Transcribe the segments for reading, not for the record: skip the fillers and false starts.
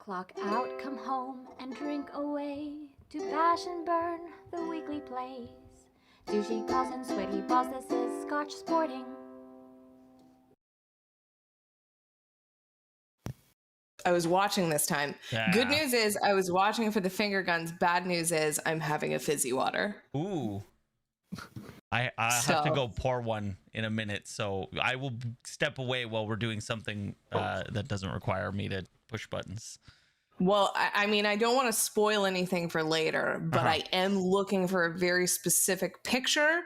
Clock out, come home, and drink away. To bash and burn the weekly plays. Douchey calls and sweaty balls, this is Scotch Sporting. I was watching this time. Yeah. Good news is I was watching for the finger guns. Bad news is I'm having a fizzy water. Ooh. I have to go pour one in a minute, so I will step away while we're doing something that doesn't require me to push buttons. Well, I mean, I don't want to spoil anything for later, but I am looking for a very specific picture,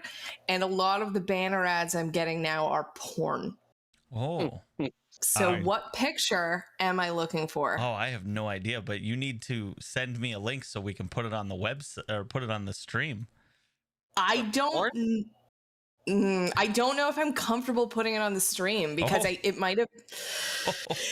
and a lot of the banner ads I'm getting now are porn. Oh. So what picture am I looking for? Oh, I have no idea, but you need to send me a link so we can put it on the website or put it on the stream. I don't know if I'm comfortable putting it on the stream because it might have.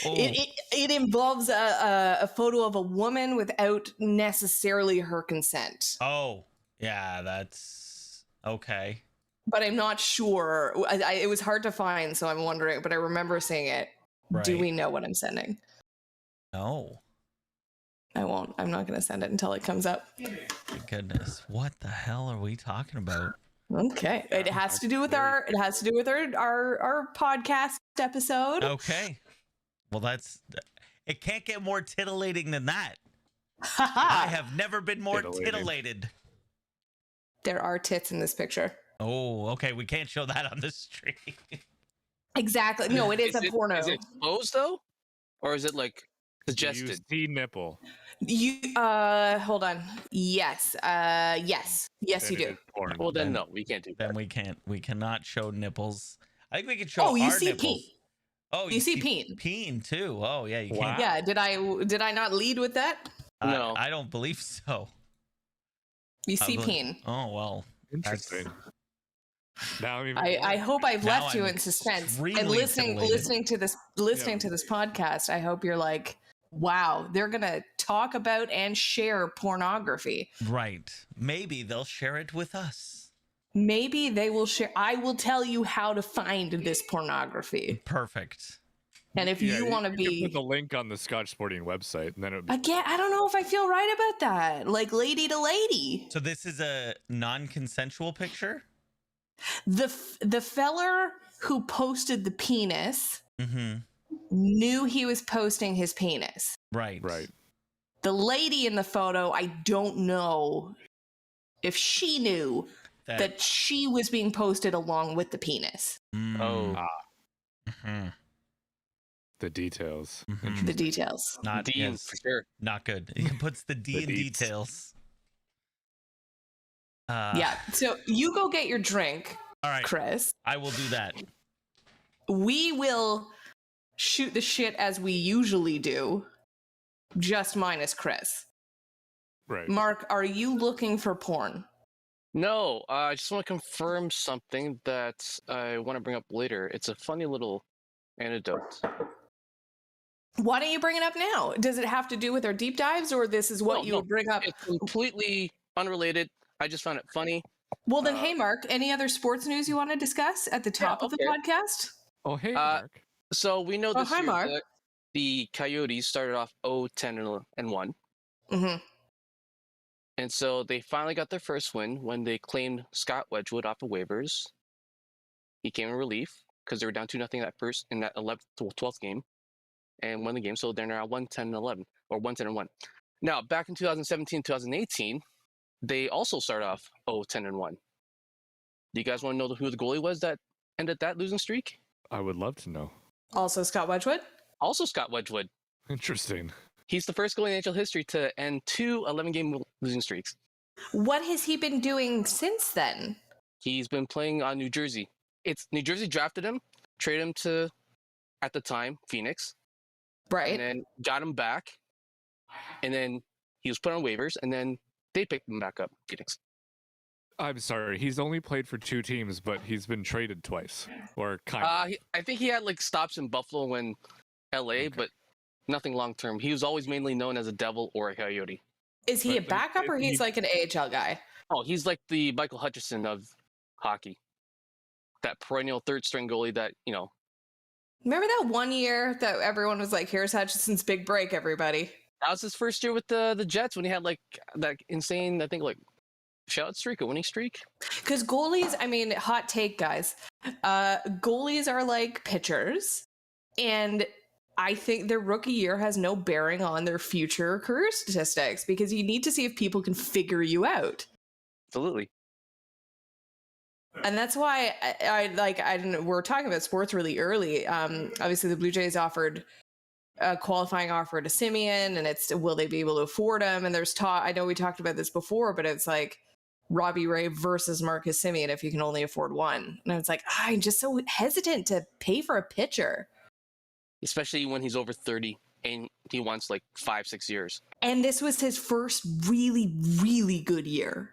It involves a photo of a woman without necessarily her consent. Oh, yeah, that's okay. But I'm not sure. It was hard to find, so I'm wondering. But I remember seeing it. Right. Do we know what I'm sending? No. I won't. I'm not going to send it until it comes up. Goodness, what the hell are we talking about? Okay, it has to do with our podcast episode. Okay, well it can't get more titillating than that. I have never been more titillated. There are tits in this picture. Oh, okay, we can't show that on the stream. Exactly. No, it is a porno. Is it exposed though, or is it like suggested? You see nipple. You hold on. Yes. Yes, you do. Well, then no, we can't do that. Then we cannot show nipples. I think we can show. Oh, you our see nipples. peen. Oh, you see peen. Peen too. Oh, yeah, you can't. Yeah. Did I not lead with that? No, I don't believe so. You see peen. Oh well. Interesting. Now I hope I've left you in suspense. And listening to this podcast, I hope you're like, wow, they're gonna talk about and share pornography. Right. Maybe they'll share it with us. Maybe they will share. I will tell you how to find this pornography. Perfect. And if you want to be, put the link on the Scotch Sporting website, and then it. Again, I don't know if I feel right about that. Like lady to lady. So this is a non-consensual picture. The feller who posted the penis knew he was posting his penis. Right. The lady in the photo, I don't know if she knew that she was being posted along with the penis. Oh. The details. The details. Not D for sure. Not good. He puts the D in details. Yeah. So you go get your drink. All right, Chris. I will do that. We will shoot the shit as we usually do, just minus Chris. Right. Mark, are you looking for porn? No, I just want to confirm something that I want to bring up later. It's a funny little anecdote. Why don't you bring it up now? Does it have to do with our deep dives, or this is what you would bring up? It's completely unrelated. I just found it funny. Well, then, hey, Mark, any other sports news you want to discuss at the top of the podcast? Oh, hey, Mark. So we know this year Mark. that the Coyotes started off 0-10-1. Mm-hmm. And so they finally got their first win when they claimed Scott Wedgwood off of waivers. He came in relief because they were down 2-0 in that 11th to 12th game and won the game. So they're now 1-10-11 or 1-10-1. Now, back in 2017, 2018, they also started off 0-10-1. Do you guys want to know who the goalie was that ended that losing streak? I would love to know. Also Scott Wedgwood? Also Scott Wedgwood. Interesting. He's the first goalie in NHL history to end 2 11-game losing streaks. What has he been doing since then? He's been playing on New Jersey. New Jersey drafted him, traded him to, at the time, Phoenix. Right. And then got him back. And then he was put on waivers, and then they picked him back up, Phoenix. I'm sorry. He's only played for 2 teams, but he's been traded twice. Or kind of. I think he had like stops in Buffalo and LA, but nothing long term. He was always mainly known as a Devil or a Coyote. Is he a backup or he's like an AHL guy? Oh, he's like the Michael Hutchison of hockey. That perennial third string goalie that, Remember that one year that everyone was like, here's Hutchison's big break, everybody? That was his first year with the Jets when he had like that insane, I think, like shutout streak, a winning streak. Because goalies, I mean, hot take, guys. Goalies are like pitchers, and I think their rookie year has no bearing on their future career statistics because you need to see if people can figure you out. Absolutely. And that's why we're talking about sports really early. Obviously, the Blue Jays offered a qualifying offer to Simeon, and it's will they be able to afford him? And there's talk. I know we talked about this before, but it's like Robbie Ray versus Marcus Simeon if you can only afford one. And it's like I'm just so hesitant to pay for a pitcher, Especially when he's over 30 and he wants like 5-6 years. and this was his first really, really good year.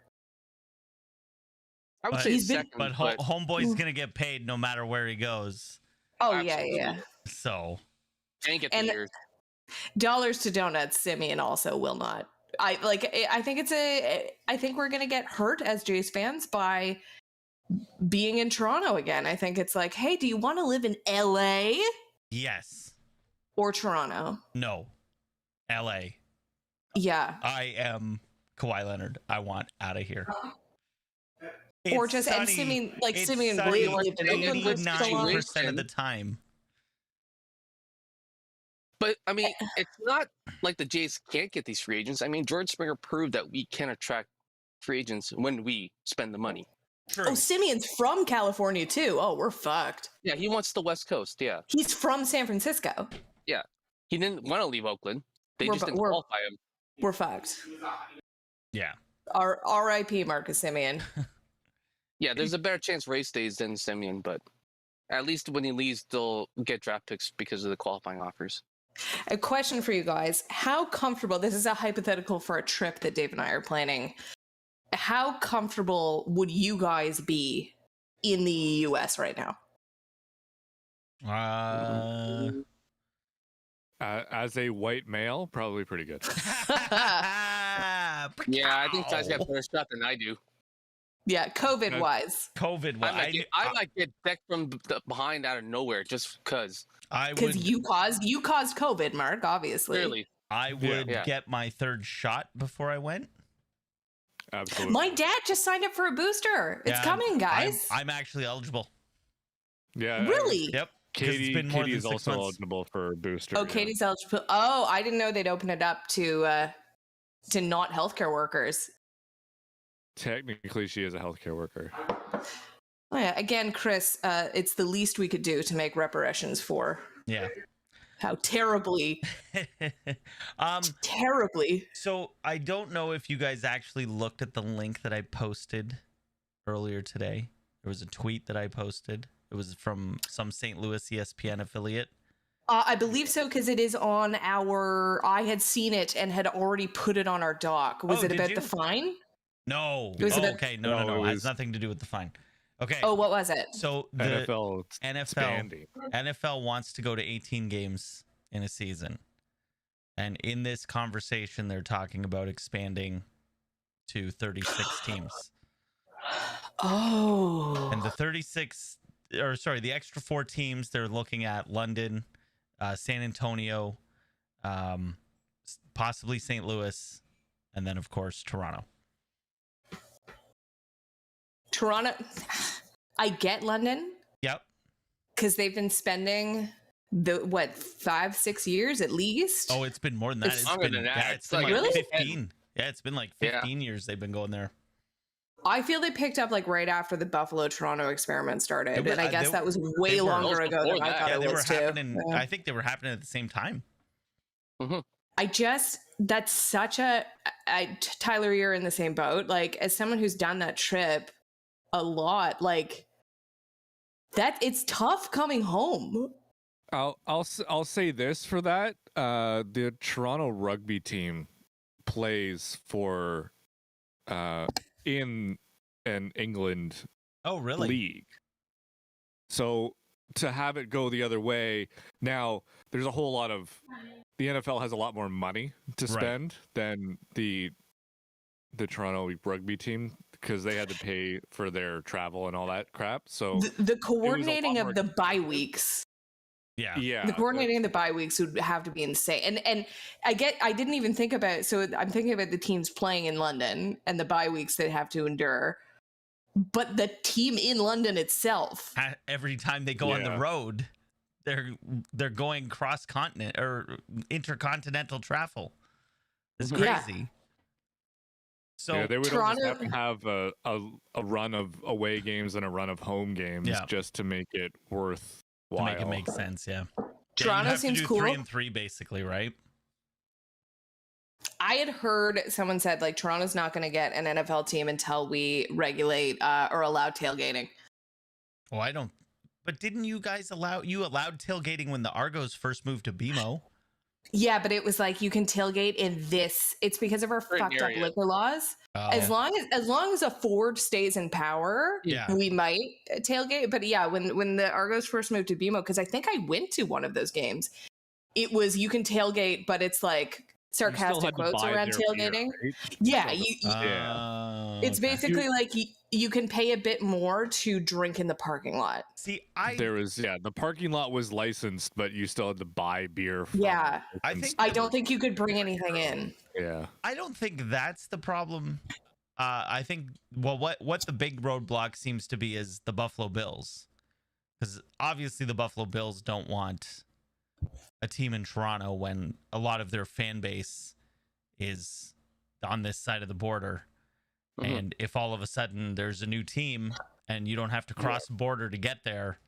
I would But say he's been- second, But Homeboy's gonna get paid no matter where he goes. Oh Absolutely. yeah. So and get the and- years. Dollars to donuts, Simeon also will not. I think we're gonna get hurt as Jays fans by being in Toronto again. I think it's like, hey, do you want to live in LA yes, or Toronto? no, L.A. Yeah. I am Kawhi Leonard. I want out of here. Or It's just and sunny. Simeon like It's Simeon sunny lived in Oakland for so long. 89% of the time. But I mean, it's not like the Jays can't get these free agents. I mean, George Springer proved that we can attract free agents when we spend the money. True. Oh, Simeon's from California too. Oh, we're fucked. Yeah, he wants the West Coast. Yeah, He's from San Francisco. he didn't want to leave Oakland. They just didn't we're- qualify him. We're fucked. Yeah. R.I.P. Marcus Simeon. Yeah, there's a better chance Ray stays than Simeon, but at least when he leaves, they'll get draft picks because of the qualifying offers. A question for you guys. How comfortable, this is a hypothetical for a trip that Dave and I are planning. How comfortable would you guys be in the US right now? As a white male, probably pretty good. Yeah, I think Ty's got a better shot than I do. Yeah, COVID wise. COVID. I might get decked from behind out of nowhere just because. Because you caused COVID, Mark, obviously. Clearly. I would Yeah. get my third shot before I went. Absolutely. My dad just signed up for a booster. It's Yeah, coming, guys. I'm actually eligible. Yeah. Really? Yep. 'Cause Katie, it's been more Katie than is 6 also months. eligible for a booster. Oh, yeah. Katie's eligible. Oh, I didn't know they'd open it up to not healthcare workers. Technically, she is a healthcare worker. Oh yeah. Again, Chris, it's the least we could do to make reparations for Yeah. how terribly. So I don't know if you guys actually looked at the link that I posted earlier today. There was a tweet that I posted. It was from some St. Louis ESPN affiliate. I believe so because it is on our. I had seen it and had already put it on our doc. Was it did about you? the fine? No. It was about- Okay. No. No, It it has was- nothing to do with the fine. Okay. Oh, what was it? So the NFL NFL expanding. NFL wants to go to 18 games in a season. And in this conversation, they're talking about expanding to 36 teams. Oh. And the the extra 4 teams, they're looking at London, San Antonio, possibly St. Louis, and then, of course, Toronto. Toronto. I get London Yep. because they've been spending 5-6 years at least. Oh, it's been more than that. It's It's longer been, than that. yeah, It's it's been like like Really? 15. Yeah, it's been like 15 years they've been going there. I feel they picked up like right after the Buffalo Toronto experiment started, It was- and I guess they- that was they way were- longer ago before than I that. thought Yeah, it they were was too. happening. Yeah. I think they were happening at the same time. That's such a Tyler, you're in the same boat. Like as someone who's done that trip a lot, like that it's tough coming home. I'll say this for that. The Toronto rugby team plays for in an England Oh, really? league. So to have it go the other way, now there's a whole lot of the NFL has a lot more money to Right. spend than the Toronto rugby team because they had to pay for their travel and all that crap. So The coordinating more of the bye weeks Yeah. The coordinating the bye weeks would have to be insane. And I didn't even think about, so I'm thinking about the teams playing in London and the bye weeks they have to endure. But the team in London itself. Every time they go on the road, they're going cross continent or intercontinental travel. It's crazy. Yeah. So they would Toronto almost have to have a run of away games and a run of home games just to make it worthwhile. To make it make sense, yeah. Toronto you seems to do cool. 3 and 3 basically, right? I had heard someone said like Toronto's not going to get an NFL team until we regulate or allow tailgating. Oh, I don't. But didn't you guys allowed tailgating when the Argos first moved to BMO? Yeah, but it was like you can tailgate in this. It's because of our fucked up liquor laws. Oh. As long as a Ford stays in power, we might tailgate. But yeah, when the Argos first moved to BMO, because I think I went to one of those games, it was you can tailgate, but it's like sarcastic quotes around tailgating. Beer, right? Yeah, it's basically like you can pay a bit more to drink in the parking lot. See, the parking lot was licensed, but you still had to buy beer. I don't think you could bring anything in. Yeah, I don't think that's the problem. I think what the big roadblock seems to be is the Buffalo Bills, because obviously the Buffalo Bills don't want a team in Toronto when a lot of their fan base is on this side of the border. And if all of a sudden there's a new team and you don't have to cross the border to get there.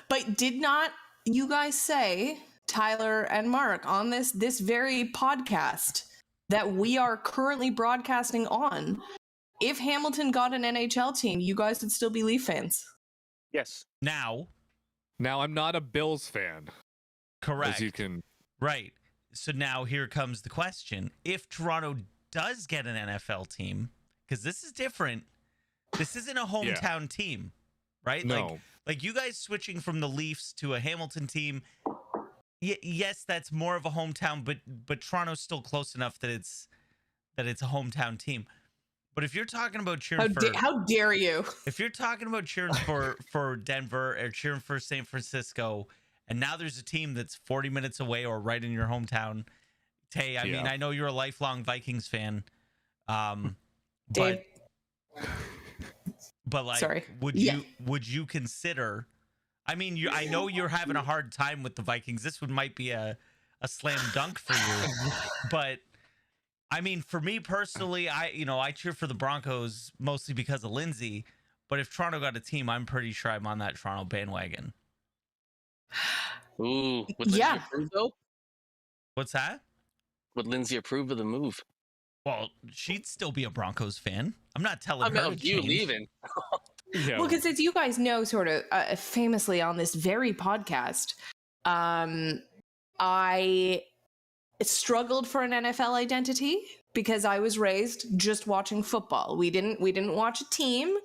But did not you guys say, Tyler and Mark, on this very podcast that we are currently broadcasting on, if Hamilton got an NHL team, you guys would still be Leaf fans? Yes. Now I'm not a Bills fan. Correct. As you can. Right. So now here comes the question. If Toronto does get an NFL team, because this is different. This isn't a hometown team, right? No. Like you guys switching from the Leafs to a Hamilton team. Yes, that's more of a hometown, but Toronto's still close enough that it's a hometown team. But if you're talking about cheering how dare you? If you're talking about cheering for Denver or cheering for San Francisco, and now there's a team that's 40 minutes away or right in your hometown, Tay, I mean, I know you're a lifelong Vikings fan, Dave. but like, sorry. Would you consider? I mean, I know you're having a hard time with the Vikings. This might be a slam dunk for you, but I mean, for me personally, I cheer for the Broncos mostly because of Lindsay. But if Toronto got a team, I'm pretty sure I'm on that Toronto bandwagon. Ooh, would Lindsay approve though? What's that? Would Lindsay approve of the move? Well, she'd still be a Broncos fan. I'm not telling her. You leaving? Well, because as you guys know, sort of famously on this very podcast, I struggled for an NFL identity because I was raised just watching football. We didn't watch a team.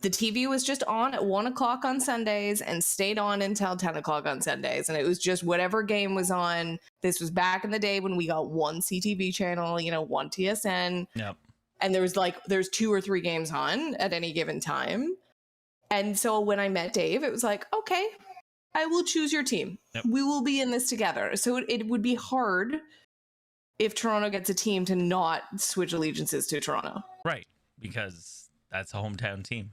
The TV was just on at 1:00 on Sundays and stayed on until 10:00 on Sundays. And it was just whatever game was on. This was back in the day when we got one CTV channel, one TSN. Yep. And there's 2 or 3 games on at any given time. And so when I met Dave, it was like, okay, I will choose your team. Yep. We will be in this together. So it would be hard if Toronto gets a team to not switch allegiances to Toronto. Right. Because that's a hometown team.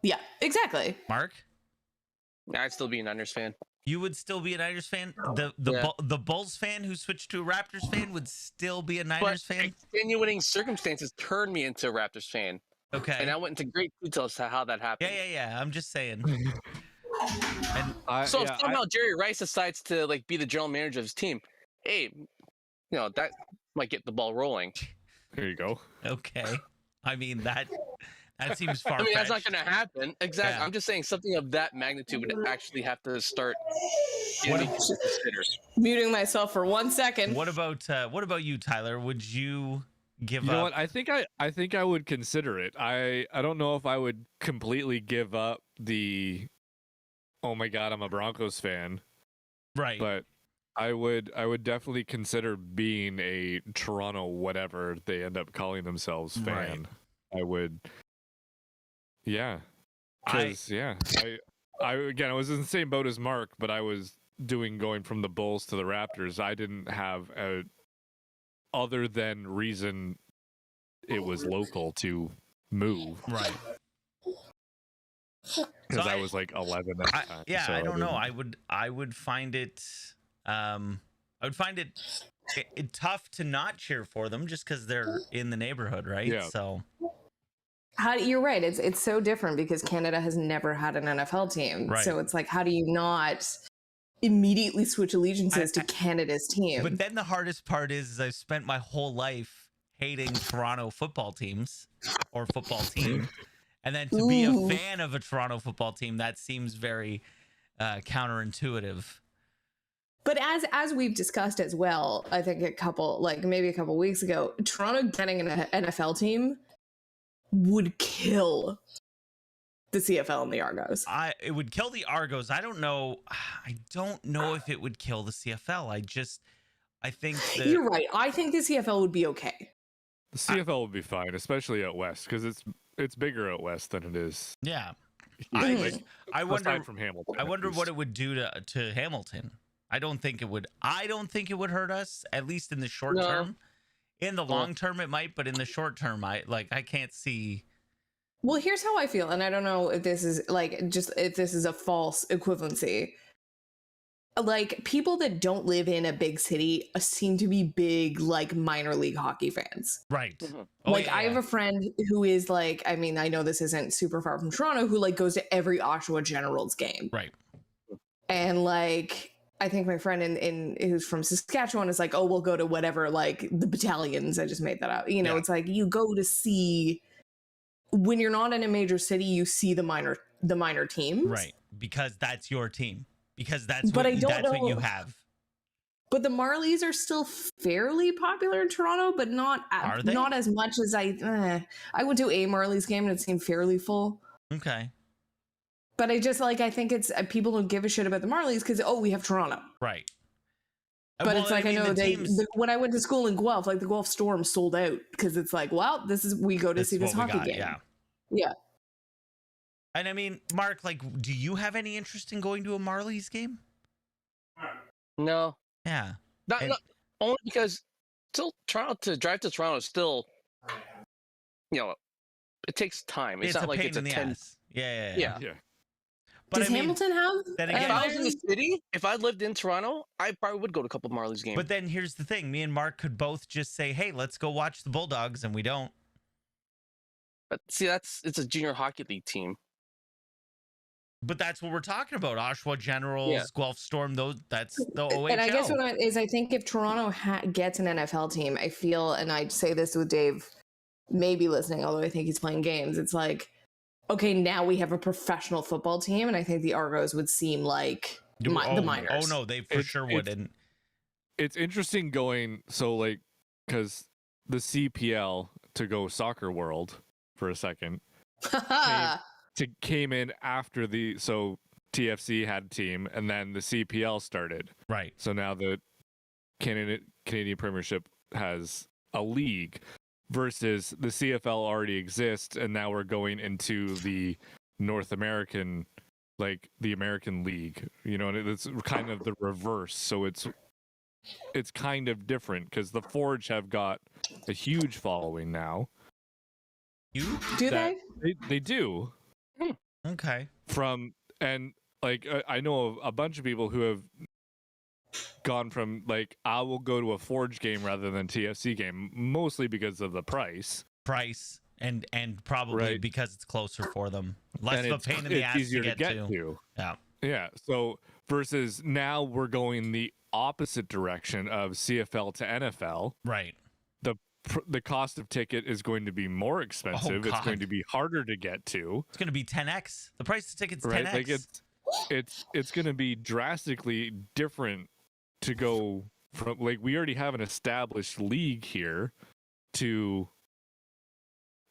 Yeah, exactly. Mark? I'd still be a Niners fan. You would still be a Niners fan? The Bulls fan who switched to a Raptors fan would still be a Niners fan? Extenuating circumstances turned me into a Raptors fan. Okay. And I went into great detail as to how that happened. Yeah. I'm just saying. If somehow Jerry Rice decides to be the general manager of his team, hey, that might get the ball rolling. There you go. Okay. I mean, that seems far-fetched. I mean, that's not going to happen. Exactly. Yeah. I'm just saying something of that magnitude would actually have to start getting considered. Muting myself for 1 second. What about you, Tyler? Would you give up? You know what? I think I would consider it. I don't know if I would completely give up the oh my god, I'm a Broncos fan. Right. But I would definitely consider being a Toronto whatever they end up calling themselves fan. Right. I would. Yeah. I was in the same boat as Mark, but I was going from the Bulls to the Raptors. I didn't have a other than reason it was local to move. Right. Because I was like 11 at the time. Yeah, so I don't know. didn't- I would find it it tough to not cheer for them just because they're in the neighborhood, right? Yeah. So You're right. It's so different because Canada has never had an NFL team. Right. So it's like, how do you not immediately switch allegiances to Canada's team? But then the hardest part is I've spent my whole life hating Toronto football teams or football team. And then to be a fan of a Toronto football team, that seems very counterintuitive. But as we've discussed as well, I think maybe a couple weeks ago, Toronto getting an NFL team would kill the CFL and the Argos. It would kill the Argos. I don't know if it would kill the CFL. I think that You're right. I think the CFL would be okay. The CFL would be fine, especially out west, because it's bigger out west than it is. Yeah. here, I wonder aside from Hamilton. I at wonder least. what it would do to Hamilton. I don't think it would hurt us, at least in the short No. term. In the long term it might, but in the short term I can't see. Well, here's how I feel, and I don't know if this is if this is a false equivalency. Like, people that don't live in a big city seem to be big, like, minor league hockey fans. Right. Mhm. Oh, Like, yeah, I have a friend who is like, I mean, I know this isn't super far from Toronto, who like goes to every Oshawa Generals game. Right. And like, I think my friend in who's from Saskatchewan is like, oh, we'll go to whatever, like the battalions. I just made that up. You know, Yeah. it's like you go to see, when you're not in a major city, you see the minor teams. Right. Because that's your team. Because that's But what I don't what know- you have. But the Marlies are still fairly popular in Toronto, but not Are they? not as much as I went to a Marlies game and it seemed fairly full. Okay. But I just I think it's people don't give a shit about the Marlies because we have Toronto. Right. But Well, it's like, I mean, know the teams- when I went to school in Guelph, like the Guelph Storm sold out because it's like, well, we go to this see is this what we hockey got, game. Yeah. Yeah. And I mean, Mark, like, do you have any interest in going to a Marlies game? No, Yeah. not, And- not only because still Toronto to drive to Toronto is still, it takes time. It's, not a like pain it's a in the 10. ass. Yeah. Yeah. Yeah. But Does I mean, Hamilton have? then If again- I was in the city, if I lived in Toronto, I probably would go to a couple Marlies games. But then here's the thing: me and Mark could both just say, "Hey, let's go watch the Bulldogs," and we don't. But see, it's a junior hockey league team. But that's what we're talking about: Oshawa Generals, Yeah. Guelph Storm. That's the OHL. And I guess I think if Toronto gets an NFL team, I feel, and I'd say this with Dave, maybe listening, although I think he's playing games. It's like, okay, now we have a professional football team, and I think the Argos would seem like the minors. Oh no, they for sure would. And It's interesting going because the CPL, to go soccer world for a second, came in after so TFC had a team and then the CPL started. right, So now the Canadian Premiership has a league versus the CFL already exists, and now we're going into the North American, like the American League. And it's kind of the reverse. So it's kind of different because the Forge have got a huge following now. you Do that- they? They do. okay? I know a bunch of people who have gone from I will go to a Forge game rather than TFC game, mostly because of the price. And probably Right. because it's closer for them, less And of a pain in the ass easier to get to. Yeah, Yeah. So versus now we're going the opposite direction of CFL to NFL. right. The cost of ticket is going to be more expensive. It's God. going to be harder to get to. It's going to be 10x. The price of tickets Right? 10x. It's going to be drastically different to go from we already have an established league here to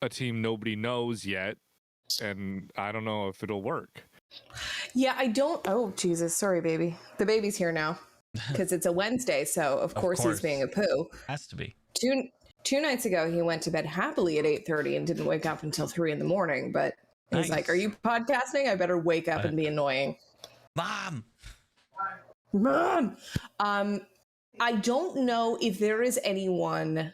a team nobody knows yet, and I don't know if it'll work. Yeah, I don't. Oh, Jesus. Sorry, baby. The baby's here now because it's a Wednesday. So, of course, course. he's being a poo. Has to be. Two nights ago, he went to bed happily at 8:30 and didn't wake up until 3 in the morning. But He's like, "Are Nice. you podcasting? I better wake up and be annoying." Mom? Mom. I don't know if there is anyone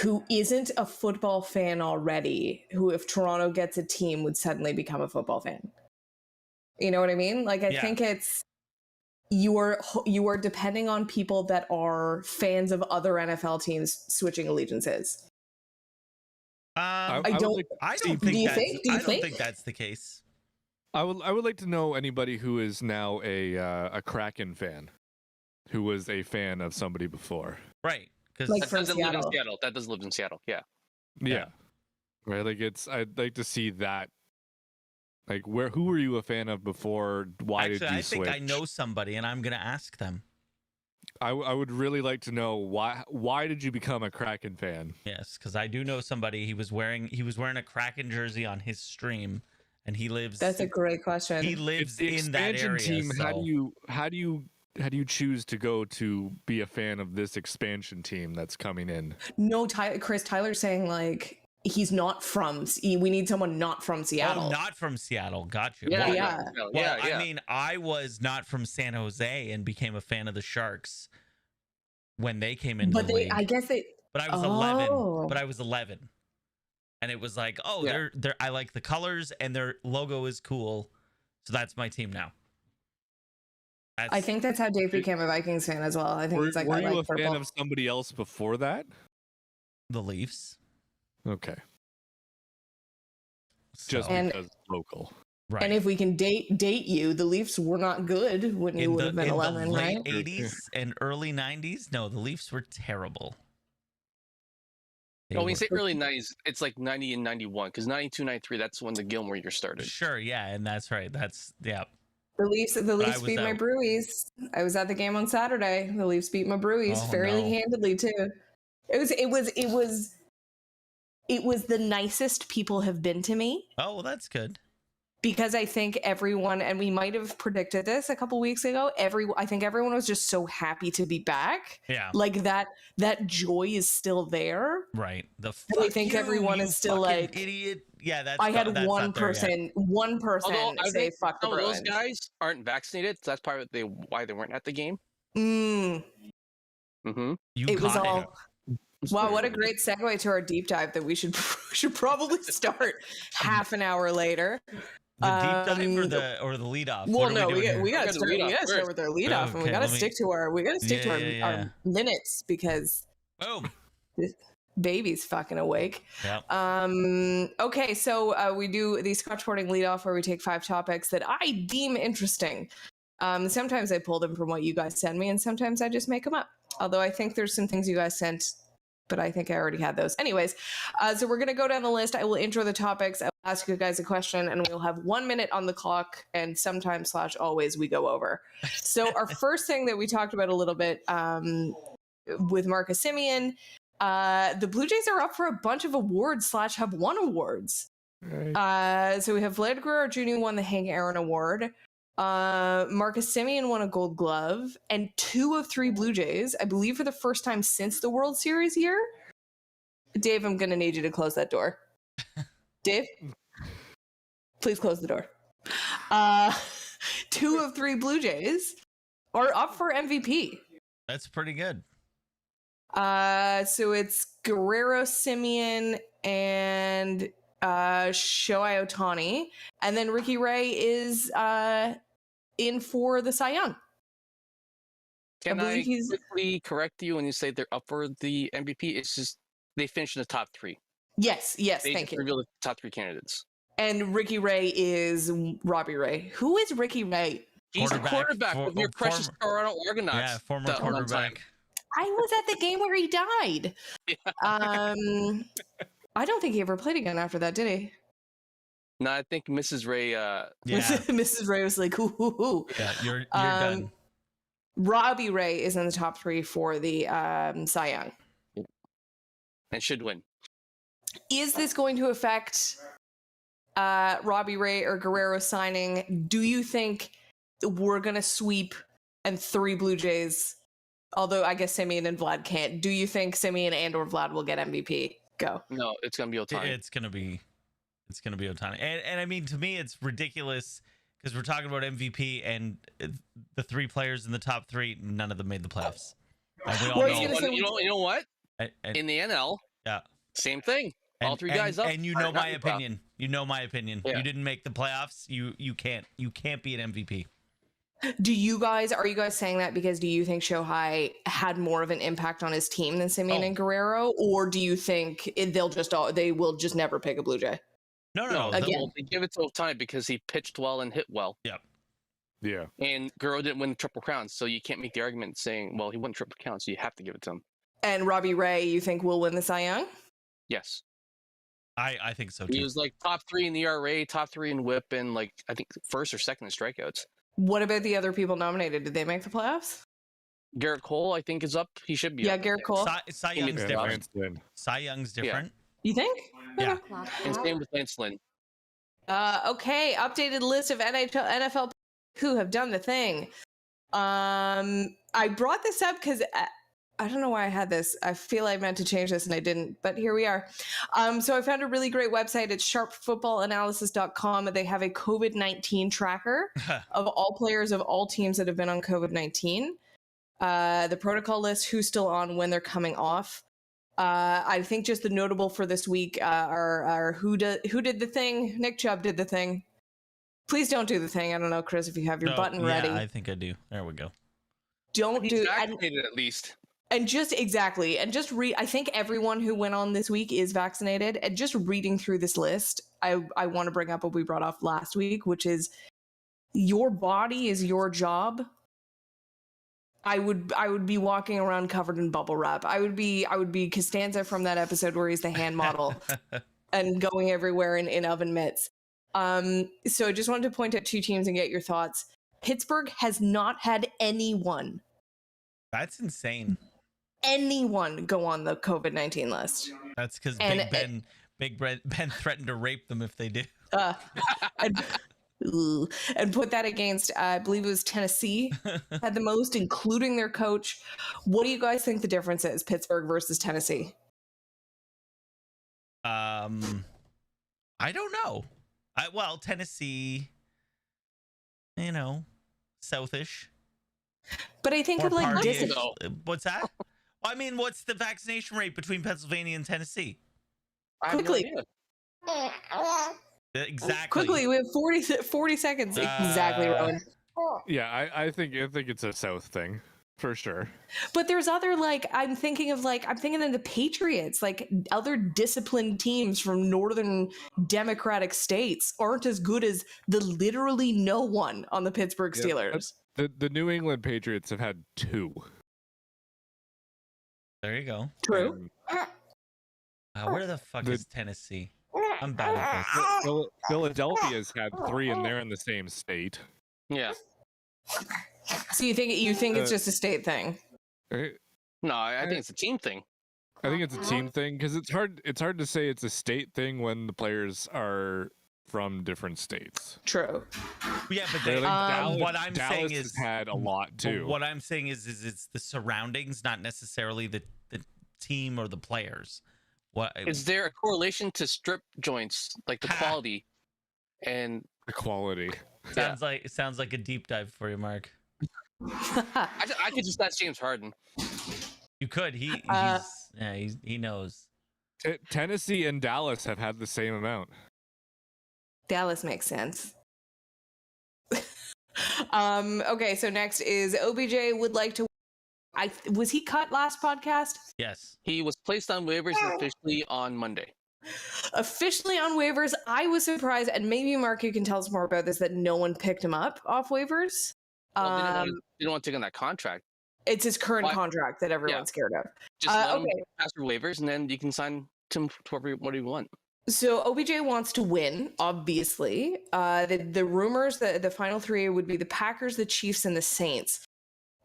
who isn't a football fan already who, if Toronto gets a team, would suddenly become a football fan. You know what I mean? Like, I think it's you are depending on people that are fans of other NFL teams switching allegiances. I don't think that's the case. I would like to know anybody who is now a Kraken fan, who was a fan of somebody before. Right. Because Like That from doesn't live in Seattle. Seattle. That does live in Seattle. Yeah. Yeah. Right. Like I'd like to see that. Like, who were you a fan of before? Why did you I switch? think I know somebody, and I'm gonna ask them. I would really like to know why did you become a Kraken fan? Yes, because I do know somebody. He was wearing a Kraken jersey on his stream, and he lives. That's a great question. He It's lives the in that expansion area. team. So. How do you choose to go to be a fan of this expansion team that's coming in? No, Chris Tyler's saying like he's not from. We need someone not from Seattle. Oh, not from Seattle. Got you. Yeah. Well, yeah. No, well, yeah. I mean, I was not from San Jose and became a fan of the Sharks when they came into But the league. I guess they. But I was 11. But I was 11, and it was like, oh, Yeah. they're. I like the colors, and their logo is cool, so that's my team now. I think that's how Dave became a Vikings fan as well. I think it's like were I you like a fan purple. of somebody else before that? the Leafs. Okay, So, just And- because it's local. right. And if we can date you, the Leafs were not good when you would have been 11, the right? late 80s and early 90s, no, the Leafs were terrible. They When you were- say early 90s, it's like 90 and 91, because 92, 93, that's when the Gilmore year started. Sure, yeah, and that's right. That's yeah. The Leafs was beat my out. Bruies. I was at the game on Saturday. The Leafs beat my Bruies Oh, fairly no. handedly too. It was the nicest people have been to me. Oh, well, that's good. Because I think everyone, and we might have predicted this a couple weeks ago, I think everyone was just so happy to be back. Yeah, Like that joy is still there. right. The I fuck think you, everyone you is still fucking like, idiot. Yeah, that's. I had that's one not there yet. person Although I say think fuck the some of those Bruins. guys aren't vaccinated, so that's probably why they weren't at the game. Mm, Mm-hmm. You it was got it. all. Wow, what a great segue to our deep dive that we should probably start half an hour later. The deep dive Um, or the lead off. Well, no, we got to gotta start. lead We off got to start first. with our lead off, and we Okay, got to let me- stick to our Yeah. our minutes because Boom. this baby's fucking awake. Yep. Okay, so we do the Scotch Porting lead off where we take 5 topics that I deem interesting. Sometimes I pull them from what you guys send me, and sometimes I just make them up. Although I think there's some things you guys sent, but I think I already had those. Anyways, so we're going to go down the list. I will intro the topics. I'll ask you guys a question, and we'll have 1 minute on the clock, and sometimes / always we go over. So our first thing that we talked about a little bit with Marcus Semien, the Blue Jays are up for a bunch of awards / have won awards. Right. So we have Vlad Guerrero Jr. won the Hank Aaron Award. Marcus Semien won a Gold Glove, and 2 of 3 Blue Jays, I believe for the first time since the World Series year. Dave, I'm going to need you to close that door. Dave, please close the door. 2 of 3 Blue Jays are up for MVP. That's pretty good. So it's Guerrero, Semien, and Shohei Ohtani, and then Ricky Ray is in for the Cy Young. Can believe I he's- quickly correct you when you say they're up for the MVP? It's just they finished in the top 3. Yes, They thank just you. revealed the top 3 candidates. And Ricky Ray is Robbie Ray. Who is Ricky Ray? He's a quarterback for- of your precious former- Toronto Argonauts. Yeah, former that one time. quarterback. I was at the game where he died. I don't think he ever played again after that, did he? No, I think Mrs. Ray. Yeah, Mrs. Ray was like, hoo, hoo, hoo. yeah. You're done. Robbie Ray is in the top 3 for the Cy Young. And should win. Is this going to affect Robbie Ray or Guerrero signing? Do you think we're going to sweep and 3 Blue Jays, although I guess Semien and Vlad can't, do you think Semien and or Vlad will get MVP? Go. No, it's gonna be Ohtani. It's gonna be It's going to be Ohtani. And I mean, to me, it's ridiculous because we're talking about MVP and the 3 players in the top 3, none of them made the playoffs. And we all Well, I was know. gonna say- You know what? And- In the NL, yeah. same thing. All 3 guys up. And you are know not my in the playoffs. opinion. You know my opinion. Yeah. You didn't make the playoffs. You can't be an MVP. are you guys saying that because do you think Shohei had more of an impact on his team than Simeon Oh. and Guerrero, or do you think they will just never pick a Blue Jay? No. No, Again. they give it to Ohtani because he pitched well and hit well. Yeah. And Guerrero didn't win the Triple Crown, so you can't make the argument saying, well, he won Triple Crown, so you have to give it to him. And Robbie Ray, you think will win the Cy Young? Yes. I think so He too. was like top 3 in the ERA, top 3 in WHIP, and like I think first or second in strikeouts. What about the other people nominated? Did they make the playoffs? Garrett Cole, I think, is up. He should be. Yeah, up. Garrett Cole. Cy He Young's made the different. Lance Lynn. Cy Young's different. You think? Yeah. Clap, And clap. same with Lance Lynn. Okay, updated list of NFL who have done the thing. I brought this up because I don't know why I had this. I feel I meant to change this and I didn't, but here we are. So I found a really great website. It's sharpfootballanalysis.com. They have a COVID-19 tracker of all players of all teams that have been on COVID-19. The protocol list, who's still on, when they're coming off. I think just the notable for this week are who did the thing. Nick Chubb did the thing. Please don't do the thing. I don't know, Chris, if you have your No, button yeah, ready. I think I do. There we go. Don't He's do vaccinated at least. and just exactly and just read. I think everyone who went on this week is vaccinated. And just reading through this list, I want to bring up what we brought up last week, which is your body is your job. I would be walking around covered in bubble wrap. I would be Costanza from that episode where he's the hand model and going everywhere in oven mitts. So I just wanted to point at 2 teams and get your thoughts. Pittsburgh has not had anyone That's insane. go on the COVID-19 list. That's because And- Big Ben threatened to rape them if they do. And put that against, I believe it was Tennessee had the most, including their coach. What do you guys think the difference is, Pittsburgh versus Tennessee? I don't know. Well, Tennessee, southish. But I think Or of like partyish. dis- What's that? Well, I mean, what's the vaccination rate between Pennsylvania and Tennessee? I have no Quickly. idea. Exactly. quickly, we have 40 seconds. Exactly, Rowan. Yeah, I think it's a South thing for sure. But there's other I'm thinking of the Patriots, like other disciplined teams from northern democratic states aren't as good as the literally no one on the Pittsburgh Yeah, Steelers. The New England Patriots have had 2. There you go. True. Where the fuck The- is Tennessee? I'm bad at this. Philadelphia's had 3, and they're in the same state. Yeah. So you think it's just a state thing? Right? No, I think it's a team thing. I think it's a team thing because it's hard to say it's a state thing when the players are from different states. True. Yeah, but Right, they, like what I'm Dallas saying has is had a lot too. What I'm saying is it's the surroundings, not necessarily the team or the players. What Is there a correlation to strip joints, like the Ha. quality? And Equality. sounds like a deep dive for you, Mark. I could just ask James Harden. You could. He knows. Tennessee and Dallas have had the same amount. Dallas makes sense. Okay, so next is OBJ would like to. Was he cut last podcast? Yes. He was placed on waivers officially on Monday. Officially on waivers. I was surprised, and maybe Mark, you can tell us more about this. That no one picked him up off waivers. Well, they didn't want to take on that contract. It's his current Why- contract that everyone's scared of. Just let him Okay. pass your waivers, and then you can sign him to what you want. So OBJ wants to win, obviously. The rumors that the final 3 would be the Packers, the Chiefs, and the Saints.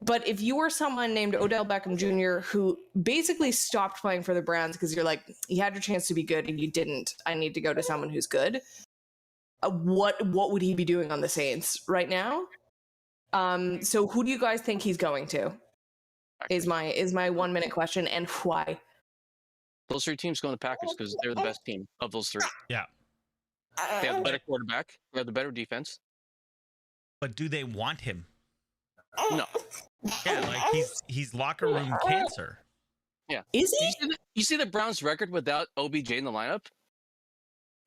But if you were someone named Odell Beckham Jr. who basically stopped playing for the Browns because you're like, you had your chance to be good and you didn't, I need to go to someone who's good. What would he be doing on the Saints right now? So who do you guys think he's going to? Is my 1 minute question, and why? Those 3 teams go to the Packers because they're the best team of those 3. Yeah. They have the better quarterback. They have the better defense. But do they want him? No. Yeah, like he's locker room cancer. Yeah. Is he? You see the Browns' record without OBJ in the lineup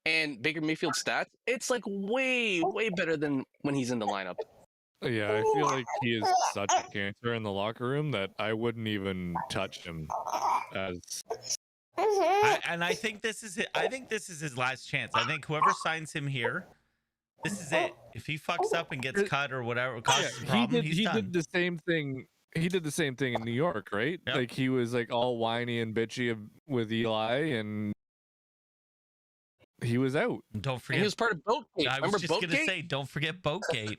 and Baker Mayfield's stats? It's like way better than when he's in the lineup. Yeah, I feel like he is such a cancer in the locker room that I wouldn't even touch him. I think this is it. I think this is his last chance. I think whoever signs him here, this is it. If he fucks up and gets cut or whatever causes a problem, he's done. He did the same thing. He did the same thing in New York, right? Yep. Like he was like all whiny and bitchy with Eli, and he was out. And don't And forget. he was part of Boatgate. I Remember was just gonna Boatgate? say, don't forget Boatgate.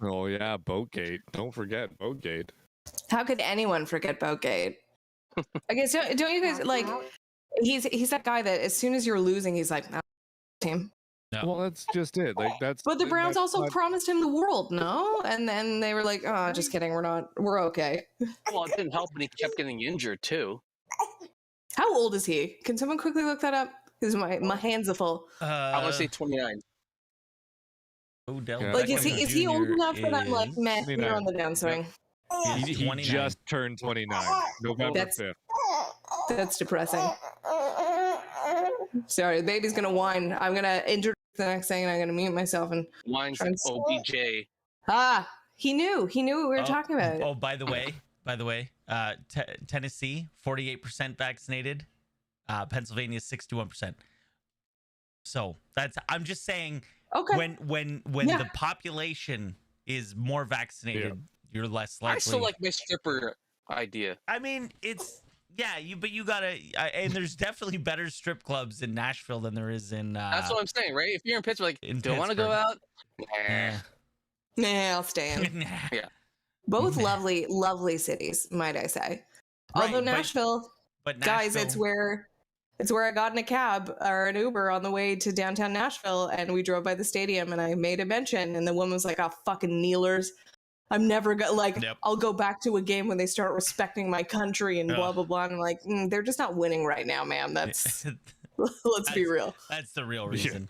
Oh yeah, Boatgate. Don't forget Boatgate. How could anyone forget Boatgate? I guess don't you guys like? He's that guy that as soon as you're losing, he's like, "No, team." No. Well, that's just it. Like that's. But the Browns that's also not- promised him the world, no? And then they were like, "Oh, just kidding. We're okay." Well, it didn't help when he kept getting injured too. How old is he? Can someone quickly look that up? Because my hands are full. I want to say 29. Odell Yeah. Like, Beckham is he old Jr. enough that I'm like, is- meh, you're on the 29. downswing? He's He 29. just turned 29, November That's- 5th. That's depressing. Sorry, the baby's gonna whine. I'm gonna introduce the next thing, and I'm gonna mute myself. And Mine's Trans- OBJ. he knew what we were talking about. Oh, by the way, Tennessee 48% vaccinated, Pennsylvania 61%. So I'm just saying, Okay. when Yeah. the population is more vaccinated, you're less likely. I still like my stripper idea. I mean, but you gotta, and there's definitely better strip clubs in Nashville than there is in. That's what I'm saying, right? If you're in Pittsburgh, in do you want to go Pittsburgh. out? Nah, I'll stay in. Nah. Both Nah. lovely cities, might I say. Right, Although Nashville, but guys, it's Nashville- where I got in a cab or an Uber on the way to downtown Nashville, and we drove by the stadium, and I made a mention, and the woman was like, "Oh, fucking kneelers. I'm never gonna Yep. I'll go back to a game when they start respecting my country and blah Ugh. blah blah." And I'm like, they're just not winning right now, man. That's let's be real. That's the real reason.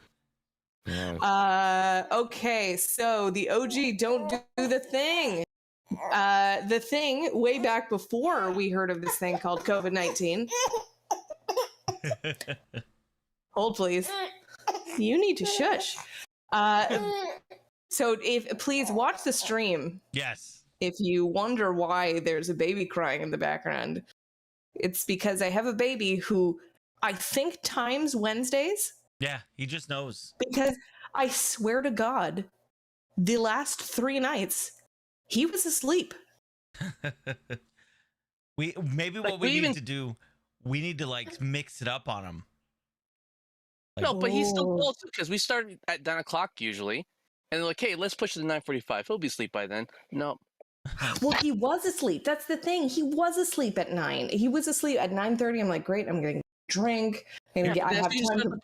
Yeah. Okay, so the OG don't do the thing. The thing way back before we heard of this thing called COVID-19. Hold, please. You need to shush. So please watch the stream Yes. if you wonder why there's a baby crying in the background. It's because I have a baby who I think times Wednesdays, Yeah, he just knows. because I swear to God, the last 3 nights he was asleep. What Like, we we need even- to do, we need to like mix it up on him. Like, No, but he's still Oh. close because we start at 9 o'clock usually. And they're like, hey, let's push it to 9:45. He'll be asleep by then. No. Well, he was asleep. That's the thing. He was asleep at 9. He was asleep at 9:30. I'm like, great. I'm getting a drink. Maybe I That's have when you time start to. the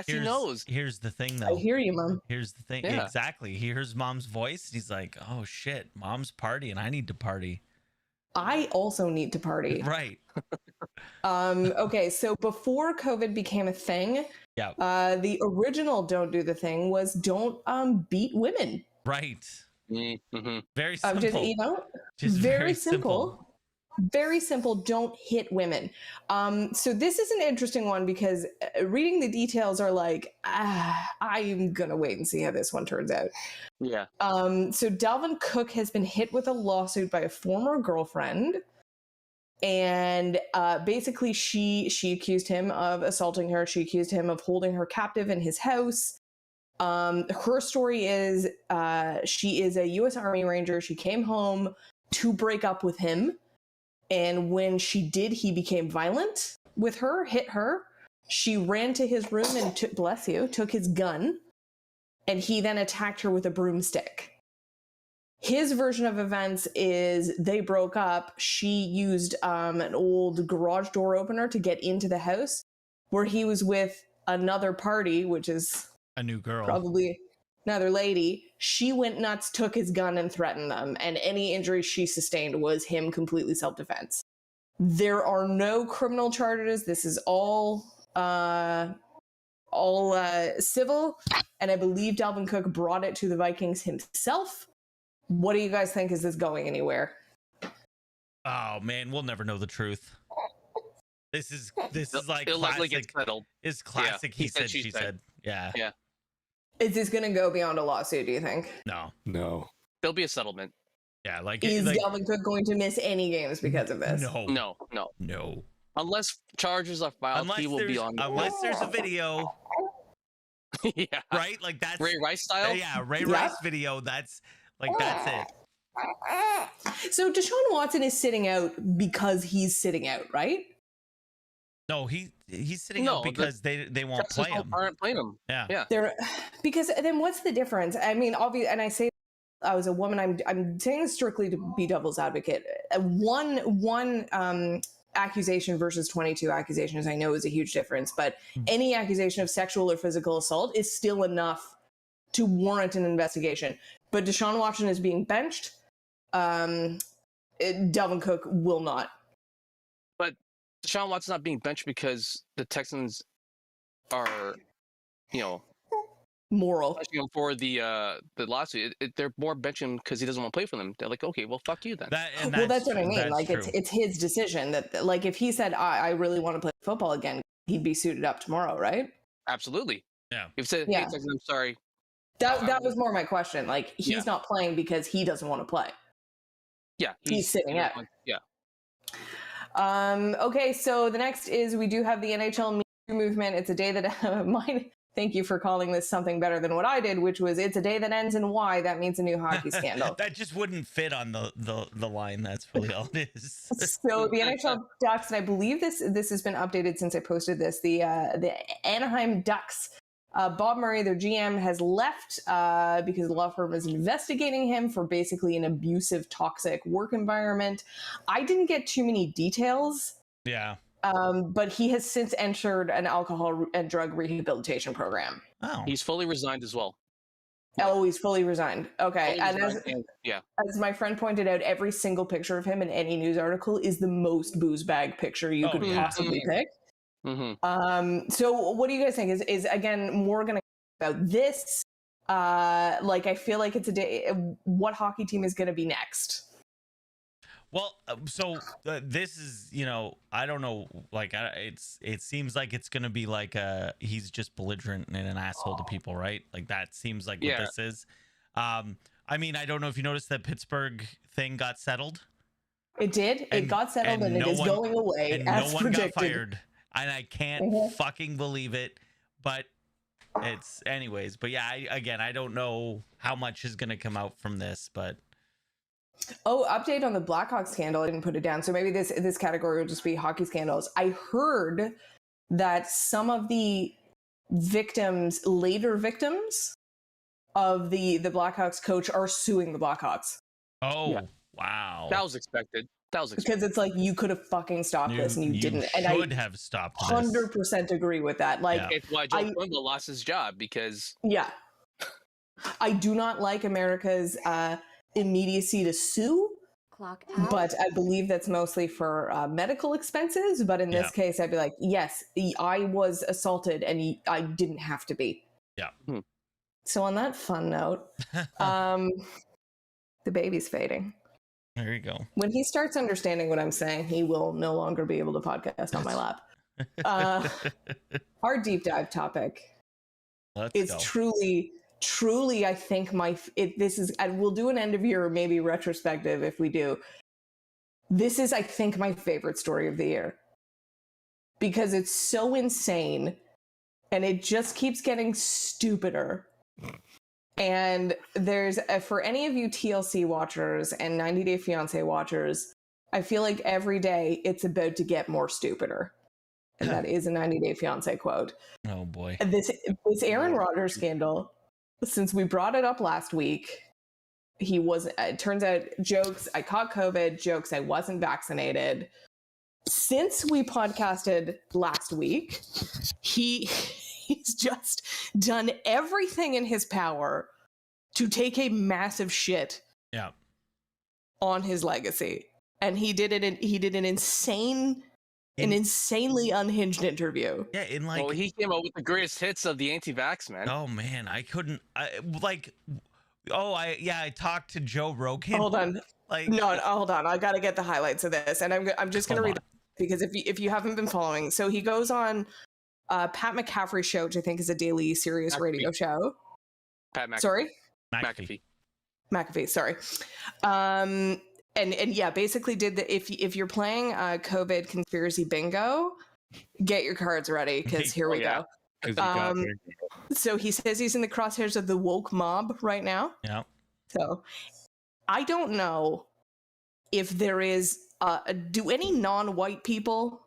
podcast. He knows. Here's the thing, I though. hear you, Mom. Here's the thing. Yeah. Exactly. He hears mom's voice. And he's like, "Oh shit, mom's partying. I need to party." I also need to party. Right. Okay, so before COVID became a thing, Yeah. the original "Don't do the thing" was don't beat women. Right. Mm-hmm. Very simple. Just Just very simple. Very simple. Don't hit women. So this is an interesting one because reading the details are like, I'm gonna wait and see how this one turns out. Yeah. So Dalvin Cook has been hit with a lawsuit by a former girlfriend, and basically she accused him of assaulting her. She accused him of holding her captive in his house. Her story is she is a U.S. Army Ranger. She came home to break up with him. And when she did, he became violent with her, hit her. She ran to his room and took his gun. And he then attacked her with a broomstick. His version of events is they broke up. She used an old garage door opener to get into the house where he was with another party, which is A new girl. probably another lady. She went nuts, took his gun, and threatened them. And any injury she sustained was him completely self-defense. There are no criminal charges. This is all all civil, and I believe Dalvin Cook brought it to the Vikings himself. What do you guys think? Is this going anywhere? Oh man, we'll never know the truth. This is like It'll likely get classic. settled. It's classic. Yeah. He said, she said. Yeah. Yeah. Is this going to go beyond a lawsuit, do you think? No. There'll be a settlement. Yeah. Like, Is like, Dalvin Cook going to miss any games because of this? No. Unless charges are filed, he will be on. Unless there's a video, Yeah. right? Like that's Ray Rice style. Yeah, Ray Rice video. That's it. So Deshaun Watson is sitting out because he's sitting out, right? No, he's sitting out because they won't Texans play him. aren't playing him. Yeah. They're because then what's the difference? I mean, obviously, and I say I was a woman. I'm saying this strictly to be devil's advocate. One accusation versus 22 accusations, I know, is a huge difference. But any accusation of sexual or physical assault is still enough to warrant an investigation. But Deshaun Watson is being benched. Dalvin Cook will not. But Deshaun Watson's not being benched because the Texans are, moral. benching him for the lawsuit. They're more benching him because he doesn't want to play for them. They're like, okay, well, fuck you then. Well, that's what I mean. That's like, true. it's his decision that, like, if he said, I really want to play football again, he'd be suited up tomorrow, right? Absolutely. Yeah. If he said, hey, Yeah. Texans, I'm sorry. That was more my question. Like, he's Yeah. not playing because he doesn't want to play. Yeah. He's sitting out. Yeah. Okay, so the next is we do have the NHL Movement. It's a day that thank you for calling this something better than what I did, which was it's a day that ends in Y. That means a new hockey scandal. That just wouldn't fit on the line. That's really all it is. So the NHL Ducks, and I believe this has been updated since I posted this. The Anaheim Ducks, Bob Murray, their GM, has left because the law firm is investigating him for basically an abusive, toxic work environment. I didn't get too many details. Yeah. But he has since entered an alcohol and drug rehabilitation program. Oh. He's fully resigned as well. Oh, he's fully resigned. Okay. Fully And resigned, as my friend pointed out, every single picture of him in any news article is the most booze bag picture you could possibly pick. Mm-hmm. So what do you guys think? Is again more going to about this? Like, I feel like it's a day. What hockey team is going to be next? Well, so this is, I don't know, like it seems like it's going to be like he's just belligerent and an asshole to people, right? Like that seems like what this is. I mean, I don't know if you noticed that Pittsburgh thing got settled. It did. It got settled and it is going away and as no one predicted. got fired. And I can't fucking believe it, but it's anyways. But yeah, I don't know how much is going to come out from this, but. Oh, update on the Blackhawks scandal. I didn't put it down. So maybe this category will just be hockey scandals. I heard that some of the later victims of the Blackhawks coach are suing the Blackhawks. Oh, wow. That was expected. Because it's like, you could have fucking stopped this and you didn't. And I should have stopped this. 100% agree with that. Like, it's why Joe Quenneville lost his job because. Yeah. I do not like America's immediacy to sue, Clock out. but I believe that's mostly for medical expenses. But in this case, I'd be like, yes, I was assaulted and I didn't have to be. Yeah. So on that fun note, the baby's fading. There you go. When he starts understanding what I'm saying, he will no longer be able to podcast on my lap. Our deep dive topic is truly, I think this is, and we'll do an end of year or maybe retrospective if we do. This is, I think, my favorite story of the year because it's so insane and it just keeps getting stupider. And there's, for any of you TLC watchers and 90 Day Fiancé watchers, I feel like every day it's about to get more stupider. And that is a 90 Day Fiancé quote. Oh boy. This Aaron Rodgers scandal, since we brought it up last week, it turns out, jokes, I caught COVID, jokes, I wasn't vaccinated. Since we podcasted last week, he's just done everything in his power to take a massive shit on his legacy. And he did an insane an insanely unhinged interview. Yeah, in like. Well, he came out with the greatest hits of the anti-vax, man. Oh man, I couldn't. I talked to Joe Rogan. Hold on. Like, No, hold on. I got to get the highlights of this, and I'm just going to read it because if you haven't been following, so he goes on Pat McCaffrey's show, which I think is a daily Sirius radio show. Pat McAfee. Sorry, McAfee. Sorry. And yeah, basically did the if you're playing COVID conspiracy bingo, get your cards ready because here we go. 'Cause you got there. So he says he's in the crosshairs of the woke mob right now. yeah. So I don't know if there is. Do any non-white people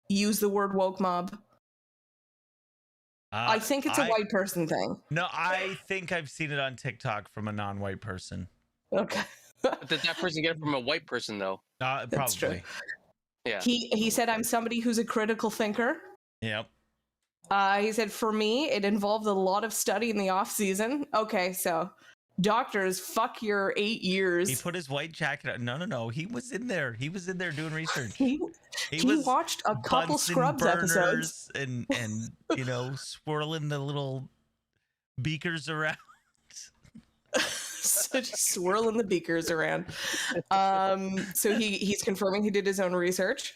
use the word woke mob? I think it's a white person thing. No, I think I've seen it on TikTok from a non-white person. Okay. Did that person get it from a white person though? That's true. Probably. Yeah. He said, I'm somebody who's a critical thinker. Yep. He said, for me, it involved a lot of study in the off season. Okay, so doctors, fuck your 8 years. He put his white jacket on. No. He was in there. He was in there doing research. He was watched a couple Bunsen Scrubs episodes. and swirling the little beakers around. So just swirling the beakers around. So he's confirming he did his own research.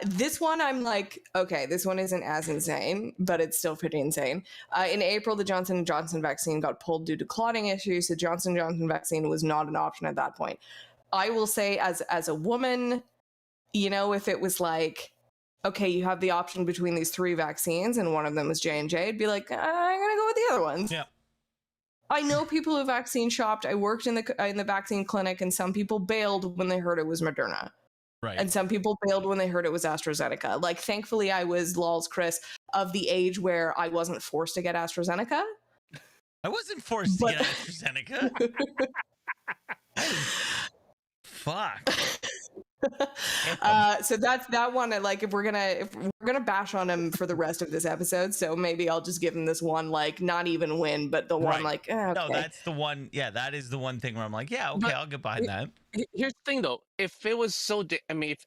This one I'm like, okay, this one isn't as insane, but it's still pretty insane. In April, the Johnson & Johnson vaccine got pulled due to clotting issues. The Johnson & Johnson vaccine was not an option at that point. I will say as a woman, you know, if it was like, okay, you have the option between these 3 vaccines and one of them is J&J, I'd be like, I'm going to go with the other ones. Yeah. I know people who vaccine shopped. I worked in the vaccine clinic, and some people bailed when they heard it was Moderna. Right. And some people bailed when they heard it was AstraZeneca. Like, thankfully, I was, lols, Chris, of the age where I wasn't forced to get AstraZeneca. I wasn't forced to get AstraZeneca. Fuck. So that's that one. Like, if we're gonna bash on him for the rest of this episode, so maybe I'll just give him this one, like, not even win, but the one like, okay. No, that's the one. Yeah, that is the one thing where I'm like, yeah, okay, I'll get behind that. Here's the thing, though. If it was so, if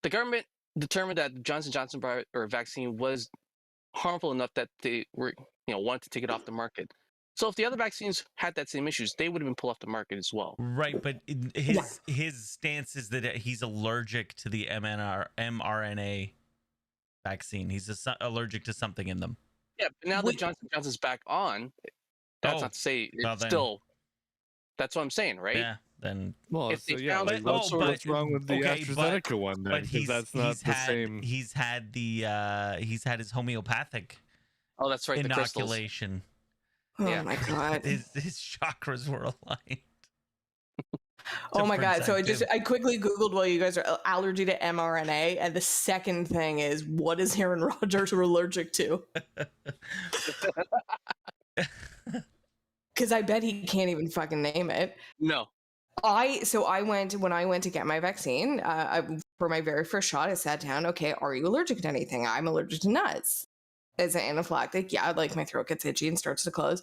the government determined that the Johnson & Johnson vaccine was harmful enough that they were, wanted to take it off the market. So if the other vaccines had that same issues, they would have been pulled off the market as well. Right, but his stance is that he's allergic to the mRNA vaccine. He's allergic to something in them. Yeah, but now that Johnson & Johnson's back on, that's not to say it's still. That's what I'm saying, right? Yeah. Then what's wrong with the AstraZeneca one then? Because that's not the same. He's had his homeopathic. Oh, that's right. Inoculation. Oh my god. His chakras were aligned. Oh my god. So I quickly Googled while you guys are allergy to mRNA, and the second thing is, what is Aaron Rodgers allergic to? Because I bet he can't even fucking name it. No. When I went to get my vaccine, for my very first shot, I sat down. Okay, are you allergic to anything? I'm allergic to nuts. As an anaphylactic, yeah, like my throat gets itchy and starts to close.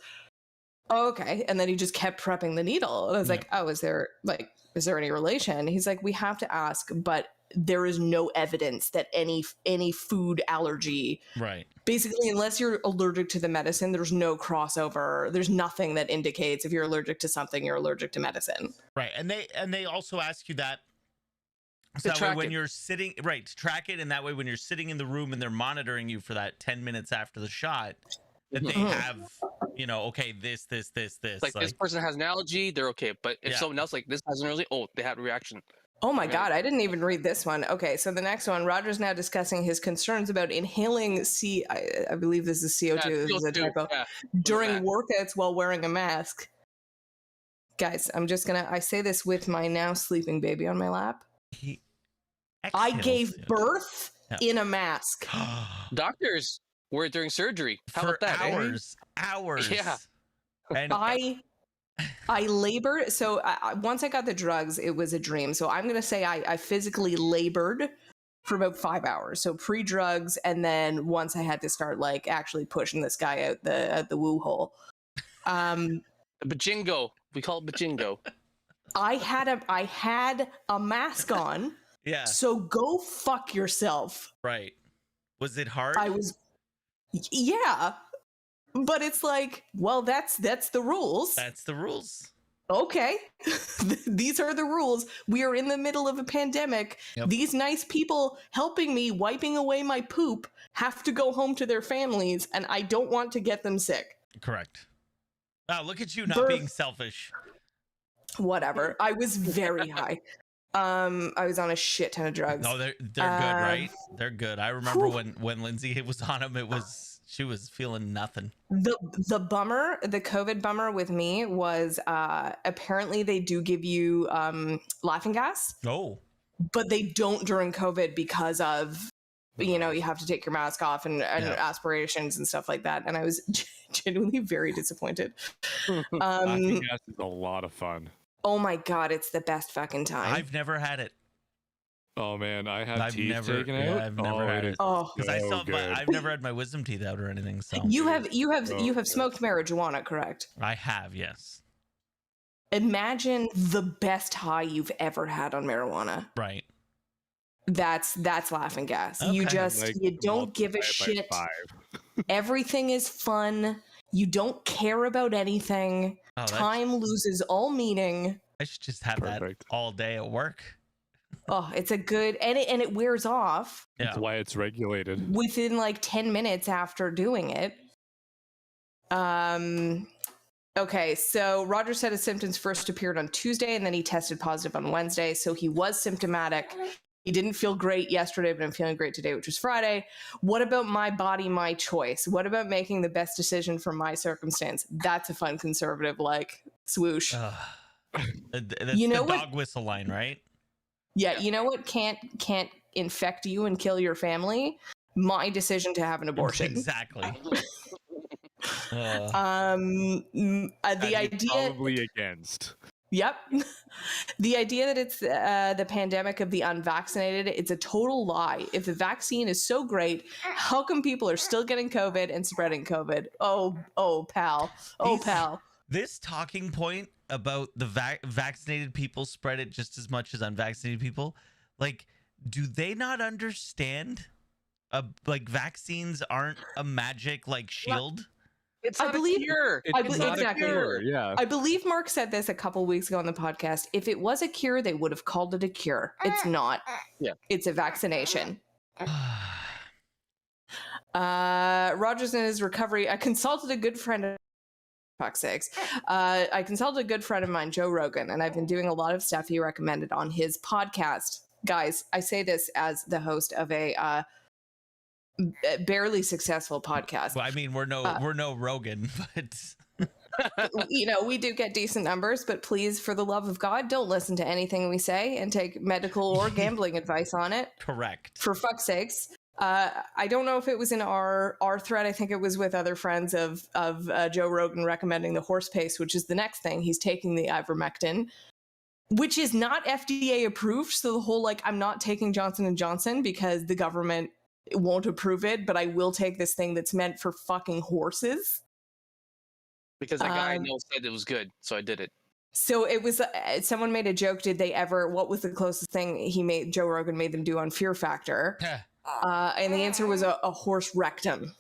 Oh, okay. And then he just kept prepping the needle. And I was like, oh, is there any relation? He's like, we have to ask, but there is no evidence that any food allergy. Right. Basically, unless you're allergic to the medicine, there's no crossover. There's nothing that indicates if you're allergic to something, you're allergic to medicine. Right. And they also ask you that. So that way when you're sitting, right, to track it, and that way when you're sitting in the room and they're monitoring you for that 10 minutes after the shot, that they have, okay, this. Like this person has an allergy, they're okay. But if someone else like this has an allergy, they had a reaction. Oh my God, I didn't even read this one. Okay, so the next one, Rodgers now discussing his concerns about inhaling I believe this is CO2, this is a typo, during workouts while wearing a mask. Guys, I say this with my now sleeping baby on my lap. I gave birth in a mask. Doctors were during surgery. How about that? Hours. Yeah. And I labored. So once I got the drugs, it was a dream. So I'm going to say I physically labored for about 5 hours. So pre-drugs. And then once I had to start like actually pushing this guy out the woo hole. The bajingo. We call it bajingo. I had a mask on Yeah. So go fuck yourself. Right. Was it hard? Yeah. But it's like, well, that's the rules. That's the rules. Okay. These are the rules. We are in the middle of a pandemic. Yep. These nice people helping me, wiping away my poop, have to go home to their families, and I don't want to get them sick. Correct. Wow, look at you not being selfish. Whatever. I was very high. I was on a shit ton of drugs. No, they're good, right? They're good. I remember when Lindsay was on them, she was feeling nothing. The bummer, the COVID bummer with me was apparently they do give you laughing gas. Oh. But they don't during COVID because of, you know, you have to take your mask off and aspirations and stuff like that. And I was genuinely very disappointed. Laughing gas is a lot of fun. Oh my God, it's the best fucking time. I've never had it. Oh man, I had teeth taken yeah, out. I've never had it. Oh, Because I've never had my wisdom teeth out or anything. So you have smoked marijuana, correct? I have, yes. Imagine the best high you've ever had on marijuana. Right. That's laughing gas. Okay. You just Like, you don't give a shit. 5. Everything is fun. You don't care about anything. Oh, Time loses all meaning. I should just have that all day at work. Oh, it's a good and it wears off That's why it's regulated. within like 10 minutes after doing it. Okay, so Rodgers said his symptoms first appeared on Tuesday and then he tested positive on Wednesday. So he was symptomatic. He didn't feel great yesterday, but I'm feeling great today, which was Friday. What about my body, my choice? What about making the best decision for my circumstance? That's a fun conservative, like, swoosh. That's You know the what? dog whistle line, right? Yeah, you know what can't infect you and kill your family? My decision to have an abortion. Exactly. The idea Probably against. Yep. The idea that it's the pandemic of the unvaccinated, it's a total lie. If the vaccine is so great, how come people are still getting COVID and spreading COVID? Oh, pal. Oh, pal. This talking point about the vaccinated people spread it just as much as unvaccinated people, like, do they not understand? Like, vaccines aren't a magic, like, shield? It's not a cure. It's not a cure. Yeah. I believe Mark said this a couple weeks ago on the podcast. If it was a cure, they would have called it a cure. It's not. Yeah. It's a vaccination. Rodgers in his recovery, I consulted a good friend of fuck's sakes. I consulted a good friend of mine, Joe Rogan, and I've been doing a lot of stuff he recommended on his podcast. Guys, I say this as the host of a barely successful podcast. Well, I mean, we're no Rogan, but you know, we do get decent numbers, but please, for the love of God, don't listen to anything we say and take medical or gambling advice on it. correct. For fuck's sakes. I don't know if it was in our thread. I think it was with other friends of Joe Rogan recommending the horse pace, which is the next thing. He's taking the ivermectin, which is not FDA approved. So the whole, like, I'm not taking Johnson & Johnson because the government won't approve it, but I will take this thing that's meant for fucking horses. Because that guy I know said it was good, so I did it. So it was, someone made a joke. What was the closest thing Joe Rogan made them do on Fear Factor? And the answer was a horse rectum.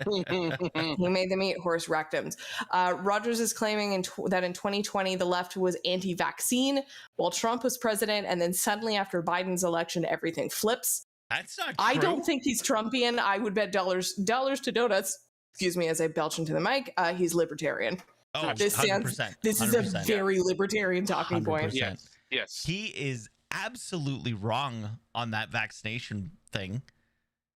He made them eat horse rectums. Rodgers is claiming that in 2020, the left was anti-vaccine while Trump was president. And then suddenly after Biden's election, everything flips. That's not true. I don't think he's Trumpian. I would bet dollars to donuts. Excuse me, as I belch into the mic. He's libertarian. Oh, this 100%. This is a very libertarian talking 100%. point. Yes. He is absolutely wrong on that vaccination thing.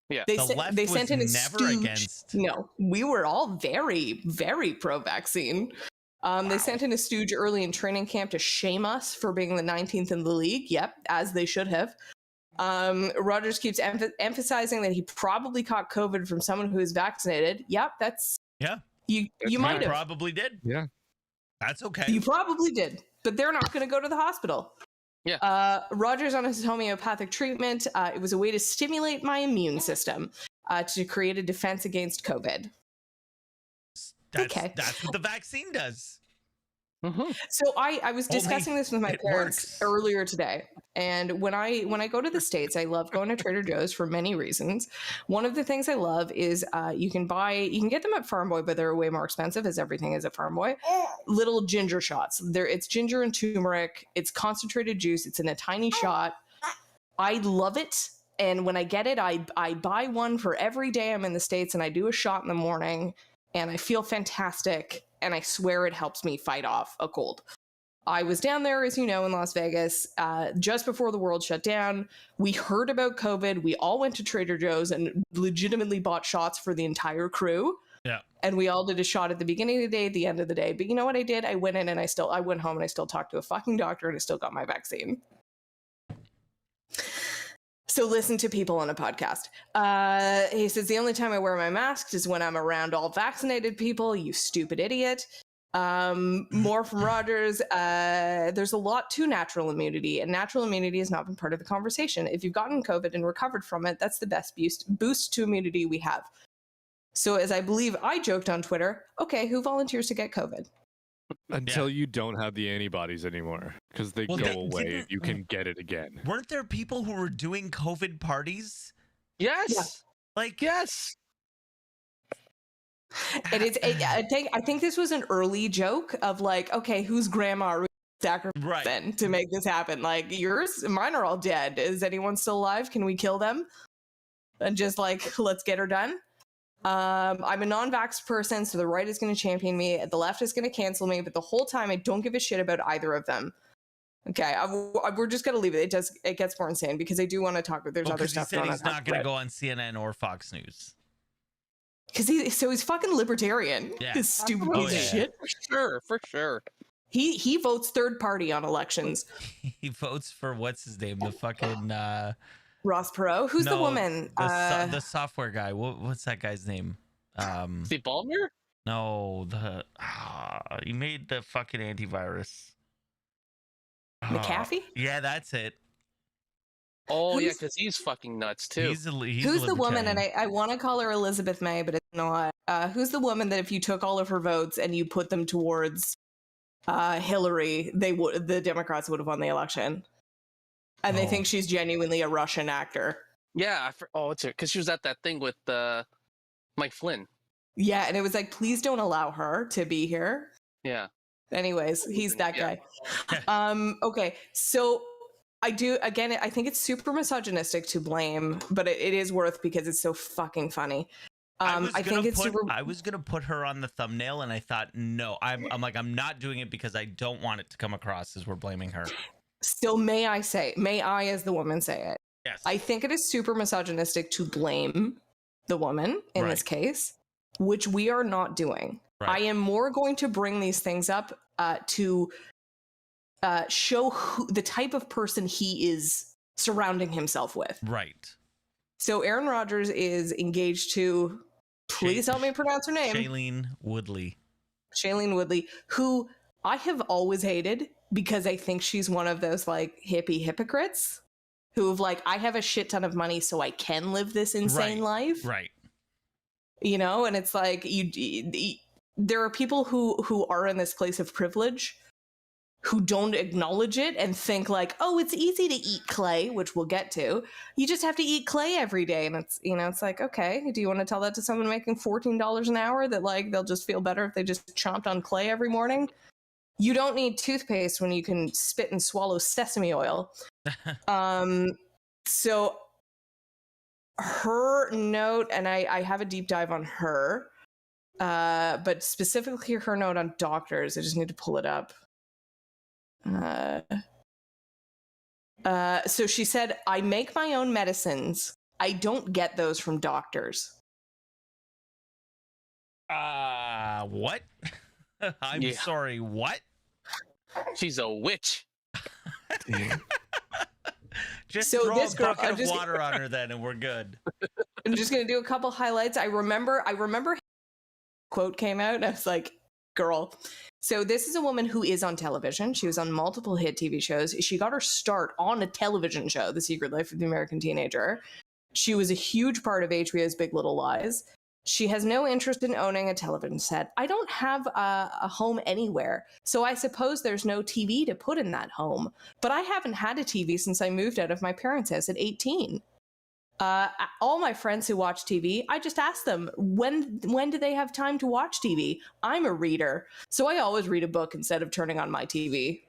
Yeah. They was sent in a never stooge. against. No, we were all very, very pro-vaccine. They sent in a stooge early in training camp to shame us for being the 19th in the league. Yep, as they should have. Rodgers keeps emphasizing that he probably caught COVID from someone who is vaccinated. Yep, you might have. Probably did. Yeah. That's okay. You probably did, but they're not going to go to the hospital. Yeah. Rodgers on his homeopathic treatment. It was a way to stimulate my immune system to create a defense against COVID. That's what the vaccine does. So I was discussing this with my it parents works. earlier today. And when I go to the States, I love going to Trader Joe's for many reasons. One of the things I love is you can get them at Farm Boy, but they're way more expensive, as everything is at Farm Boy. Little ginger shots. It's ginger and turmeric. It's concentrated juice. It's in a tiny shot. I love it. And when I get it, I buy one for every day I'm in the States, and I do a shot in the morning, and I feel fantastic. And I swear it helps me fight off a cold. I was down there, as you know, in Las Vegas, just before the world shut down. We heard about COVID. We all went to Trader Joe's and legitimately bought shots for the entire crew. Yeah. And we all did a shot at the beginning of the day, at the end of the day. But you know what I did? I went in and I went home and I still talked to a fucking doctor and I still got my vaccine. So listen to people on a podcast. He says, the only time I wear my mask is when I'm around all vaccinated people, you stupid idiot. More from Rodgers. There's a lot to natural immunity, and natural immunity has not been part of the conversation. If you've gotten COVID and recovered from it, that's the best boost to immunity we have. So as I believe I joked on Twitter, okay, who volunteers to get COVID? Until you don't have the antibodies anymore, because they Well, go they away didn't- and you can get it again. Weren't there people who were doing COVID parties? Yes. Like, Yes. I think this was an early joke of like, okay, whose grandma are we sacrificing to make this happen? Like mine are all dead. Is anyone still alive? Can we kill them? And just like, let's get her done. I'm a non-vax person, so the right is going to champion me, the left is going to cancel me, but the whole time I don't give a shit about either of them. Okay, we're just going to leave it. It gets more insane because I do want to talk about. There's other because he stuff said going on. he's not going to go on CNN or Fox News. Because he's fucking libertarian. Yeah. This stupid Oh, piece yeah. of shit. For sure. He votes third party on elections. He votes for what's his name, the fucking Ross Perot. Who's the no, woman? the software guy. What's that guy's name? Steve Ballmer? No, he made the fucking antivirus. McAfee? Yeah, that's it. Oh, yeah, Who's- because he's fucking nuts, too. He's Who's the woman? And I want to call her Elizabeth May, but it's not. Who's the woman that if you took all of her votes and you put them towards Hillary, the Democrats would have won the election? And they think she's genuinely a Russian actor. Yeah. It's her. Because she was at that thing with Mike Flynn. Yeah, and it was like, please don't allow her to be here. Yeah. Anyways, he's that Yeah. guy. Okay, so I think it's super misogynistic to blame, but it is worth because it's so fucking funny. I was gonna put her on the thumbnail, and I thought, no, I'm not doing it because I don't want it to come across as we're blaming her. Still, may I as the woman say it? Yes. I think it is super misogynistic to blame the woman in this case, which we are not doing. Right. I am more going to bring these things up to show the type of person he is surrounding himself with. Right. So Aaron Rodgers is engaged to, please help me pronounce her name, Shailene Woodley, who I have always hated because I think she's one of those like hippie hypocrites who've like, I have a shit ton of money so I can live this insane life. Right. You know, and it's like there are people who are in this place of privilege who don't acknowledge it and think like, oh, it's easy to eat clay, which we'll get to. You just have to eat clay every day. And it's, it's like, okay, do you want to tell that to someone making $14 an hour that like they'll just feel better if they just chomped on clay every morning? You don't need toothpaste when you can spit and swallow sesame oil. So her note, and I have a deep dive on her, but specifically her note on doctors, I just need to pull it up. So she said, I make my own medicines. I don't get those from doctors. What? I'm Yeah. sorry, what? She's a witch. Just So throw this a girl- bucket I'm of just- water on her then and we're good. I'm just going to do a couple highlights. I remember quote came out and I was like, girl. So this is a woman who is on television. She was on multiple hit TV shows. She got her start on a television show, The Secret Life of the American Teenager. She was a huge part of HBO's Big Little Lies. She has no interest in owning a television set. I don't have a home anywhere, so I suppose there's no TV to put in that home. But I haven't had a TV since I moved out of my parents' house at 18. All my friends who watch TV, I just ask them, when do they have time to watch TV? I'm a reader, so I always read a book instead of turning on my TV.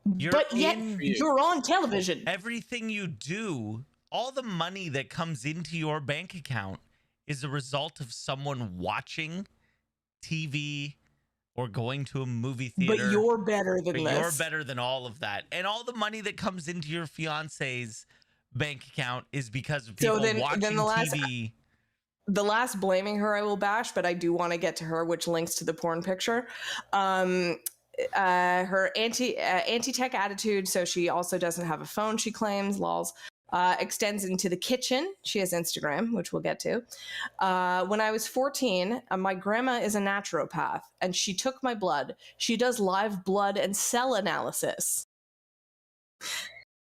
But yet, you're on television. Everything you do, all the money that comes into your bank account is a result of someone watching TV or going to a movie theater. But you're better than this. You're better than all of that. And all the money that comes into your fiance's bank account is because of people watching TV. The last blaming her I will bash, but I do want to get to her, which links to the porn picture. Her anti-tech attitude, so she also doesn't have a phone, she claims, lols. Extends into the kitchen. She has Instagram, which we'll get to. When I was 14, my grandma is a naturopath, and she took my blood. She does live blood and cell analysis.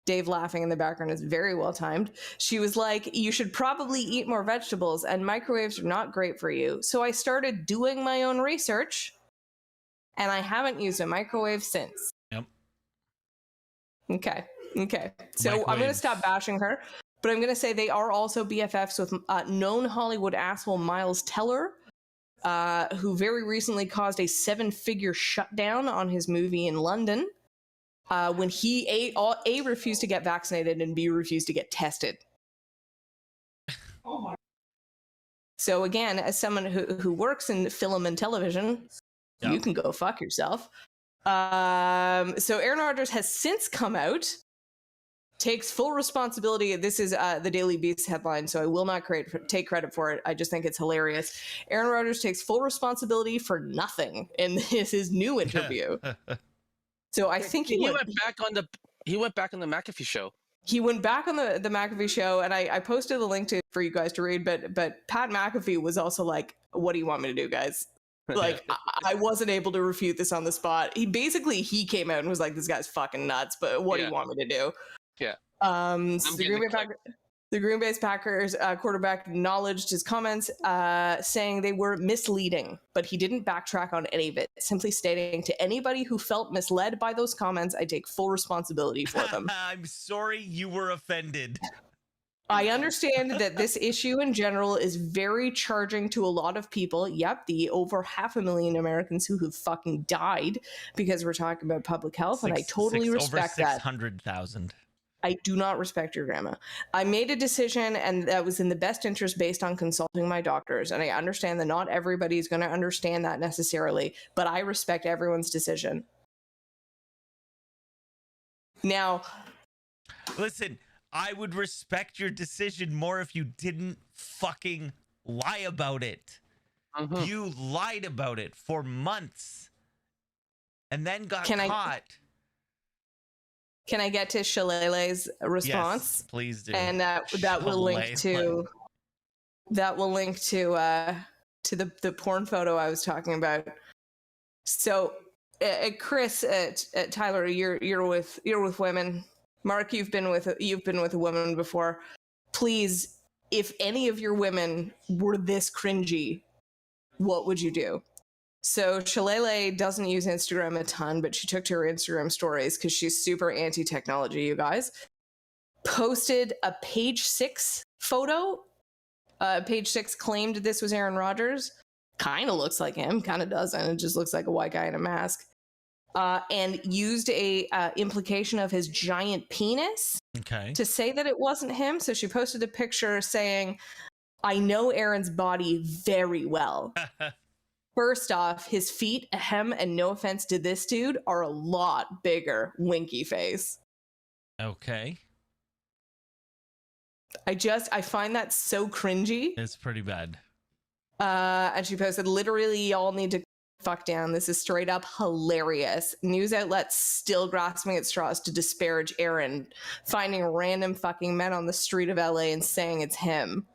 Dave laughing in the background is very well timed. She was like, you should probably eat more vegetables, and microwaves are not great for you. So I started doing my own research, and I haven't used a microwave since. Yep. Okay. So I'm going to stop bashing her, but I'm going to say they are also BFFs with known Hollywood asshole Miles Teller, who very recently caused a 7-figure shutdown on his movie in London when he A, refused to get vaccinated, and B, refused to get tested. So again, as someone who works in film and television, you can go fuck yourself. So Aaron Rodgers has since come out, takes full responsibility. This is the Daily Beast headline, so I will not take credit for it. I just think it's hilarious. Aaron Rodgers takes full responsibility for nothing in his new interview. So I think he went back on the McAfee show. He went back on the McAfee show, and I posted the link for you guys to read. But Pat McAfee was also like, "What do you want me to do, guys?" Like, I wasn't able to refute this on the spot. He came out and was like, "This guy's fucking nuts." But what do you want me to do? Yeah. So the Green Bay Packers quarterback acknowledged his comments, saying they were misleading, but he didn't backtrack on any of it, simply stating, to anybody who felt misled by those comments, I take full responsibility for them. I'm sorry you were offended. I understand that this issue in general is very charging to a lot of people. Yep, the over 500,000 Americans who have fucking died because we're talking about public health, and I totally respect that. 600,000. I do not respect your grandma. I made a decision, and that was in the best interest based on consulting my doctors. And I understand that not everybody is going to understand that necessarily, but I respect everyone's decision. Now, listen, I would respect your decision more if you didn't fucking lie about it. Mm-hmm. You lied about it for months and then got caught. Can I get to Shillelagh's response? Yes, please do. And that will link to the porn photo I was talking about. So, Chris, Tyler, you're with women. Mark, you've been with a woman before. Please, if any of your women were this cringy, what would you do? So Shillelagh doesn't use Instagram a ton, but she took to her Instagram stories because she's super anti-technology, you guys. Posted a Page 6 photo. Page 6 claimed this was Aaron Rodgers. Kind of looks like him, kind of doesn't. It just looks like a white guy in a mask. And used a implication of his giant penis to say that it wasn't him. So she posted a picture saying, I know Aaron's body very well. First off, his feet, and no offense to this dude, are a lot bigger. Winky face. Okay. I find that so cringy. It's pretty bad. And she posted, literally, y'all need to fuck down. This is straight up hilarious. News outlets still grasping at straws to disparage Aaron, finding random fucking men on the street of LA and saying it's him.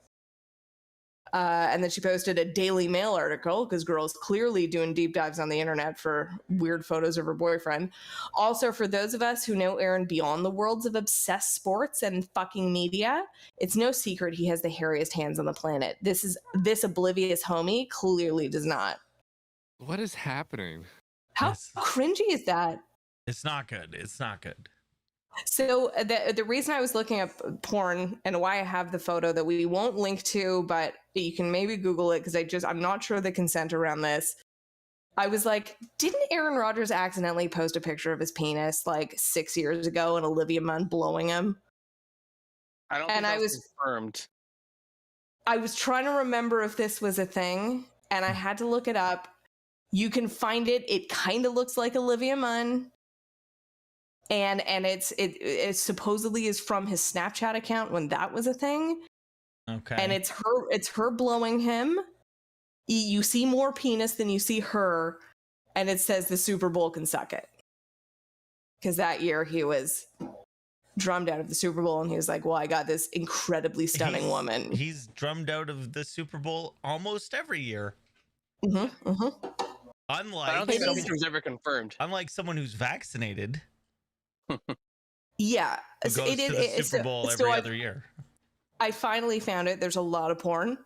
And then she posted a Daily Mail article because girl's clearly doing deep dives on the internet for weird photos of her boyfriend. Also, for those of us who know Aaron beyond the worlds of obsessed sports and fucking media, it's no secret he has the hairiest hands on the planet. This oblivious homie clearly does not. What is happening? How cringy is that? It's not good. It's not good. So the reason I was looking up porn and why I have the photo that we won't link to, but you can maybe Google it because I'm not sure the consent around this. I was like, didn't Aaron Rodgers accidentally post a picture of his penis like 6 years ago and Olivia Munn blowing him? I don't think that was confirmed. I was trying to remember if this was a thing, and I had to look it up. You can find it. It kind of looks like Olivia Munn. And it supposedly is from his Snapchat account when that was a thing. Okay. And it's her blowing him. You see more penis than you see her, and it says the Super Bowl can suck it. Because that year he was drummed out of the Super Bowl, and he was like, "Well, I got this incredibly stunning woman." He's drummed out of the Super Bowl almost every year. Mm-hmm, mm-hmm. Unlike, I don't think that was ever confirmed. Unlike someone who's vaccinated. Yeah, Who goes to the Super Bowl every other year. I finally found it. There's a lot of porn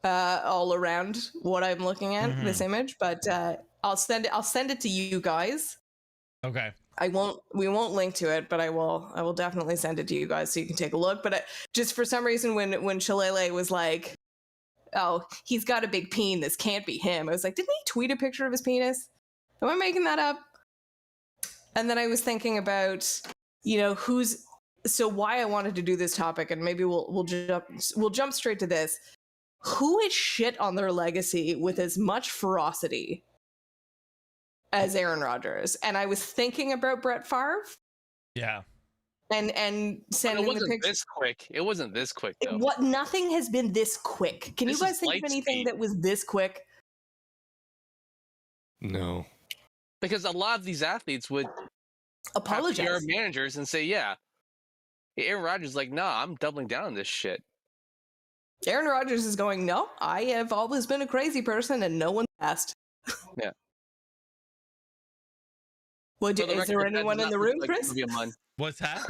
all around what I'm looking at, this image, but I'll send it to you guys. Okay. We won't link to it, but I will definitely send it to you guys so you can take a look. But just for some reason, when Shalele was like, "Oh, he's got a big peen, this can't be him," I was like, didn't he tweet a picture of his penis? Am I making that up? And then I was thinking about, why I wanted to do this topic, and maybe we'll jump straight to this. Who is shit on their legacy with as much ferocity as Aaron Rodgers? And I was thinking about Brett Favre. Yeah. And sending the picture. It wasn't this quick though. Nothing has been this quick. Can you guys think of anything that was this quick? No. Because a lot of these athletes would apologize to their managers and say, "Yeah, Aaron Rodgers is like, nah, I'm doubling down on this shit." Aaron Rodgers is going, "No, I have always been a crazy person, and no one asked." Yeah. Well, is there anyone in the room, Chris? What's that?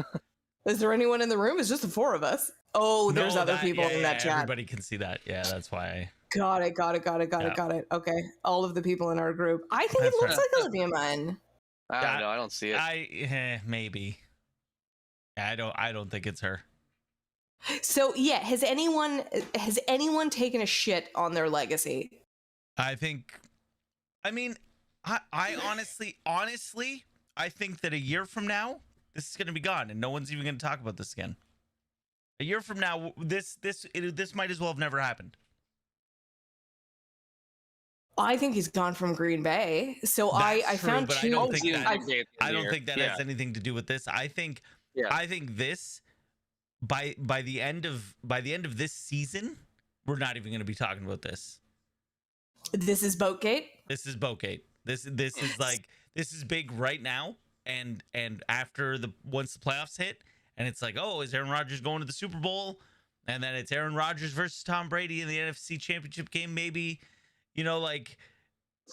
Is there anyone in the room? It's just the four of us. Oh, there's other people in that chat. Everybody can see that. Yeah, that's why. Got it. Okay. All of the people in our group. I think it looks like Olivia Munn. I don't know. I don't see it. Maybe. I don't think it's her. So yeah, has anyone taken a shit on their legacy? I honestly, I think that a year from now, this is going to be gone, and no one's even going to talk about this again. A year from now, this might as well have never happened. I think he's gone from Green Bay. So I found but two. I don't think that has anything to do with this. I think this by the end of this season, we're not even going to be talking about this. This is Boatgate. This is Boatgate. This is big right now, and after once the playoffs hit, and it's like, oh, is Aaron Rodgers going to the Super Bowl? And then it's Aaron Rodgers versus Tom Brady in the NFC Championship game, maybe. It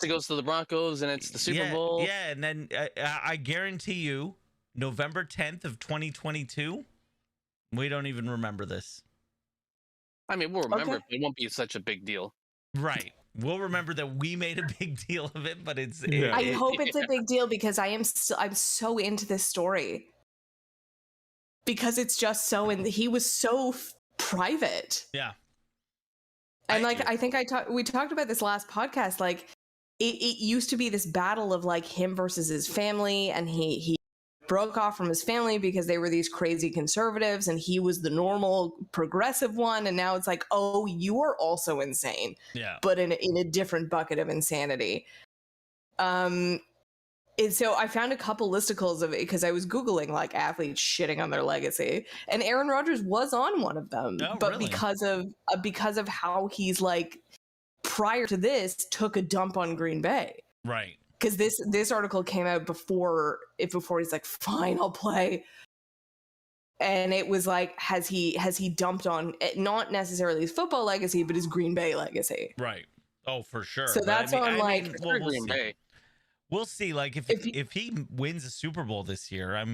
goes to the Broncos and it's the Super Bowl. Yeah, and then I guarantee you, November 10th of 2022, we don't even remember this. I mean, we'll remember it, but it won't be such a big deal. Right. We'll remember that we made a big deal of it, but I hope it's a big deal because I'm so into this story. Because it's just he was so private. Yeah. And I think we talked about this last podcast. Like it used to be this battle of like him versus his family, and he broke off from his family because they were these crazy conservatives, and he was the normal progressive one. And now it's like, oh, you are also insane. Yeah. But in a different bucket of insanity. And so I found a couple listicles of it because I was Googling like athletes shitting on their legacy, and Aaron Rodgers was on one of them. Oh, but really? because of how he's like prior to this took a dump on Green Bay. Right. Because this article came out before he's like, fine, I'll play. And it was like, has he dumped on not necessarily his football legacy, but his Green Bay legacy? Right. Oh, for sure. So But that's on, like, well, we'll Green see. Bay. We'll see. Like if he wins a Super Bowl this year,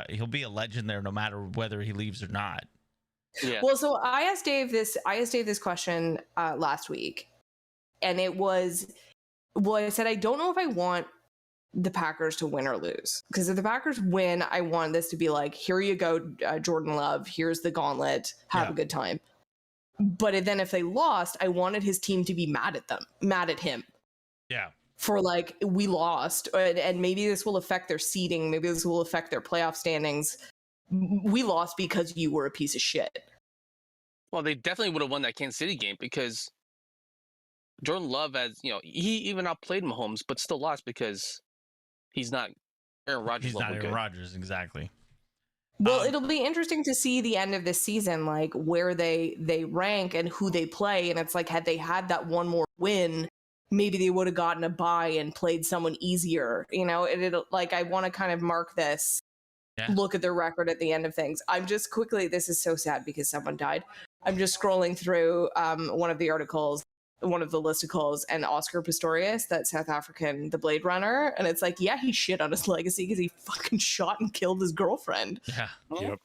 he'll be a legend there, no matter whether he leaves or not. Yeah. Well, so I asked Dave this question last week, and it was, well, I said I don't know if I want the Packers to win or lose, because if the Packers win, I want this to be like, here you go, Jordan Love, here's the gauntlet, have a good time. But then if they lost, I wanted his team to be mad at him. Yeah. For like, we lost, and maybe this will affect their seeding, maybe this will affect their playoff standings. We lost because you were a piece of shit. Well, they definitely would have won that Kansas City game because Jordan Love, as you know, he even outplayed Mahomes, but still lost because he's not Aaron Rodgers. He's not Aaron Rodgers, exactly. Well, it'll be interesting to see the end of this season, like where they rank and who they play. And it's like, had they had that one more win, maybe they would have gotten a bye and played someone easier. You know, it'll like, I want to kind of mark this, look at their record at the end of things. I'm just quickly, this is so sad because someone died. I'm just scrolling through one of the articles, one of the listicles, and Oscar Pistorius, that South African, the Blade Runner. And it's like, yeah, he shit on his legacy because he fucking shot and killed his girlfriend. Yeah. Yep.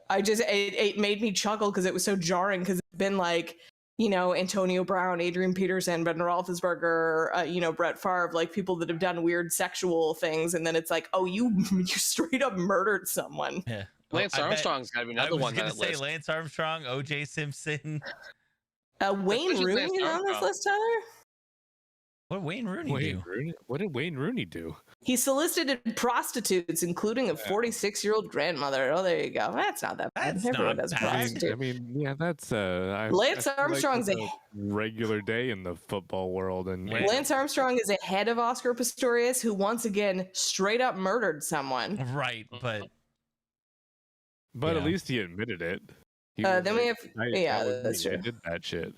It made me chuckle because it was so jarring, because it's been like, you know, Antonio Brown, Adrian Peterson, Ben Roethlisberger, you know, Brett Favre, like people that have done weird sexual things. And then it's like, oh, you straight up murdered someone. Yeah. Lance Armstrong's got to be another one. I was going to say Lance Armstrong, O.J. Simpson. Wayne Rooney on this list, Tyler? What did Wayne Rooney do? What did Wayne Rooney do? He solicited prostitutes, including a 46-year-old grandmother. Oh, there you go. That's not that bad. That's Everyone not does bad. prostitute. I mean, yeah, that's Lance Armstrong's a regular day in the football world, and Lance Armstrong is ahead of Oscar Pistorius, who once again straight up murdered someone. Right, but at least he admitted it. Then we have, that's true. He did that shit.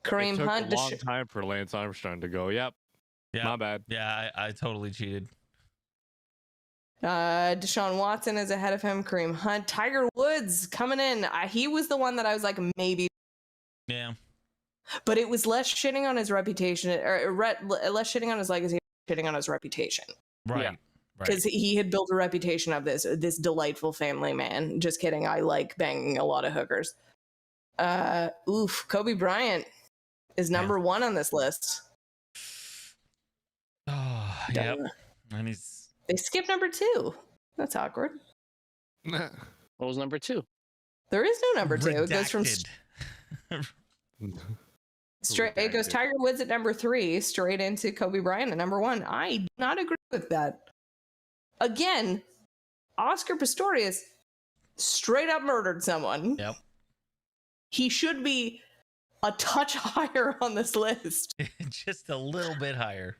Kareem It took Hunt. a long time for Lance Armstrong to go, yep, my bad. Yeah, I totally cheated. Deshaun Watson is ahead of him. Kareem Hunt. Tiger Woods coming in. He was the one that I was like, maybe. Yeah. But it was less shitting on his reputation, or less shitting on his legacy, shitting on his reputation. Right. Yeah. Because he had built a reputation of this delightful family man. Just kidding. I like banging a lot of hookers. Kobe Bryant is number one on this list. Oh, yep. And They skipped number 2. That's awkward. What was number 2? There is no number 2. It goes from straight. It goes Tiger Woods at number 3, straight into Kobe Bryant at number 1. I do not agree with that. Again, Oscar Pistorius straight up murdered someone. Yep. He should be a touch higher on this list. Just a little bit higher.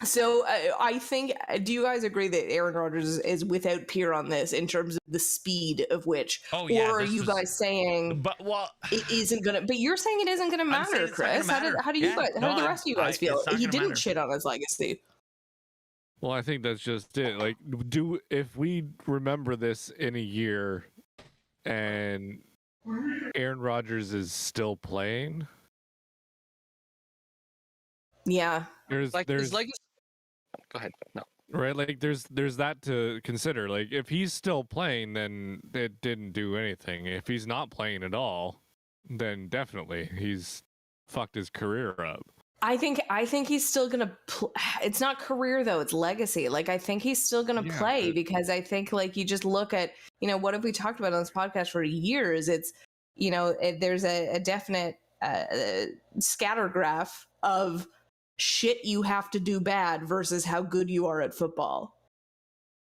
So I think, do you guys agree that Aaron Rodgers is without peer on this in terms of the speed of which? Oh, yeah, or are you guys saying it isn't gonna? But you're saying it isn't gonna matter, Chris. How do you guys? How do the rest of you guys feel? He didn't shit on his legacy. Well, I think that's just it. Like, if we remember this in a year, and Aaron Rodgers is still playing, yeah, there's his legacy. Go ahead. No. Right, like there's that to consider. Like, if he's still playing, then it didn't do anything. If he's not playing at all, then definitely he's fucked his career up. I think he's still gonna. It's not career though; it's legacy. Like, I think he's still gonna play because I think, like, you just look at, you know, what have we talked about on this podcast for years? It's, you know, there's a definite scattergraph of shit you have to do bad versus how good you are at football.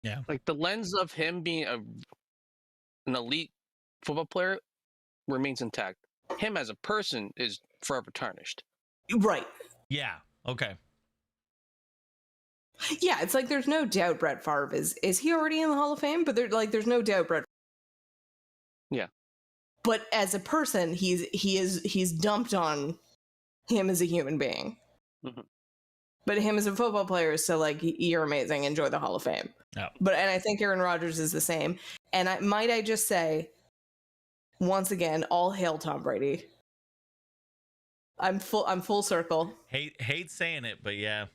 Yeah, like the lens of him being an elite football player remains intact. Him as a person is forever tarnished. Right. Yeah. Okay. Yeah, it's like there's no doubt Brett Favre is he already in the Hall of Fame? But there's no doubt Brett. Yeah. But as a person, he's dumped on him as a human being. Mm-hmm. but him as a football player is still like, you're amazing, enjoy the Hall of Fame. Yeah. And I think Aaron Rodgers is the same. And I just say, once again, all hail Tom Brady. I'm full circle. Hate saying it, but yeah,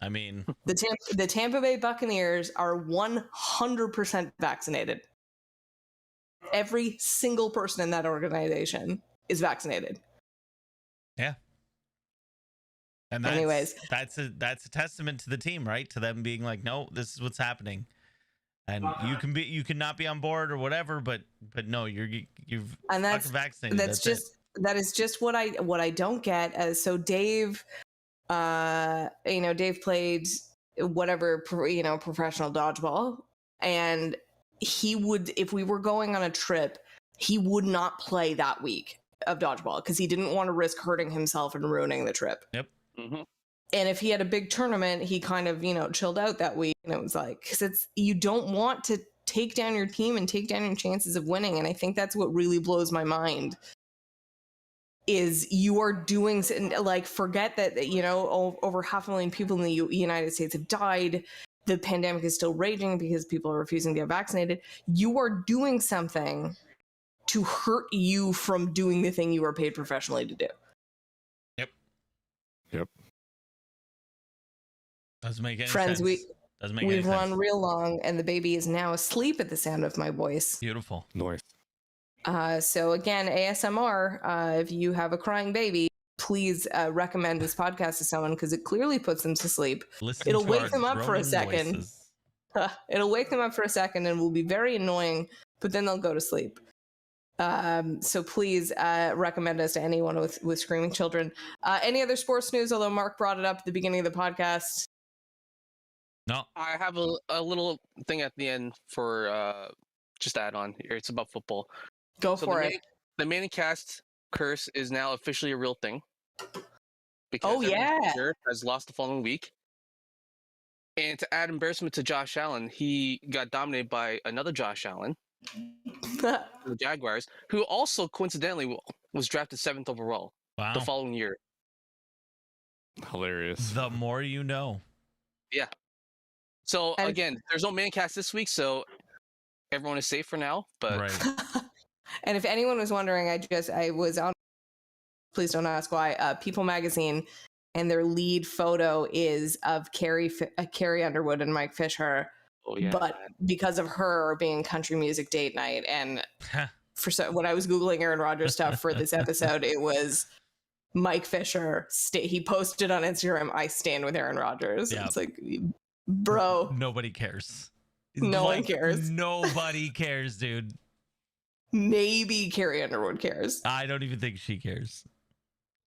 I mean, The Tampa Bay Buccaneers are 100% vaccinated. Every single person in that organization is vaccinated. yeah. And that's a testament to the team, right? To them being like, no, this is what's happening, and you can not be on board or whatever, but no, you've and that's vaccinated. That is just what I don't get. So Dave, Dave played whatever, professional dodgeball, and he would, if we were going on a trip, he would not play that week of dodgeball because he didn't want to risk hurting himself and ruining the trip. Yep. Mm-hmm. And if he had a big tournament, he kind of, chilled out that week. And it was like, because you don't want to take down your team and take down your chances of winning. And I think that's what really blows my mind is you are doing, like, forget that, over 500,000 people in the United States have died. The pandemic is still raging because people are refusing to get vaccinated. You are doing something to hurt you from doing the thing you are paid professionally to do. Yep. Doesn't make any Friends, sense. We've run real long, and the baby is now asleep at the sound of my voice. Beautiful. Nice. So again, ASMR, if you have a crying baby, please recommend this podcast to someone because it clearly puts them to sleep. It'll wake them up for a second. It'll wake them up for a second and will be very annoying, but then they'll go to sleep. So please recommend us to anyone with screaming children. Any other sports news, although Mark brought it up at the beginning of the podcast? No. I have a little thing at the end for just to add on here. It's about football. Go for it. The Manning cast curse is now officially a real thing. Because has lost the following week. And to add embarrassment to Josh Allen, he got dominated by another Josh Allen, the Jaguars, who also coincidentally was drafted 7th overall the following year. Hilarious. The more you know. Yeah. So again, there's no Manning cast this week, so everyone is safe for now. But right. And if anyone was wondering, I was on, please don't ask why, People Magazine, and their lead photo is of Carrie Underwood and Mike Fisher. Oh, yeah. But because of her being country music date night, and when I was Googling Aaron Rodgers stuff for this episode, it was Mike Fisher. He posted on Instagram, "I stand with Aaron Rodgers." Yeah. It's like, bro. Nobody cares. No one cares. Nobody cares, dude. Maybe Carrie Underwood cares. I don't even think she cares.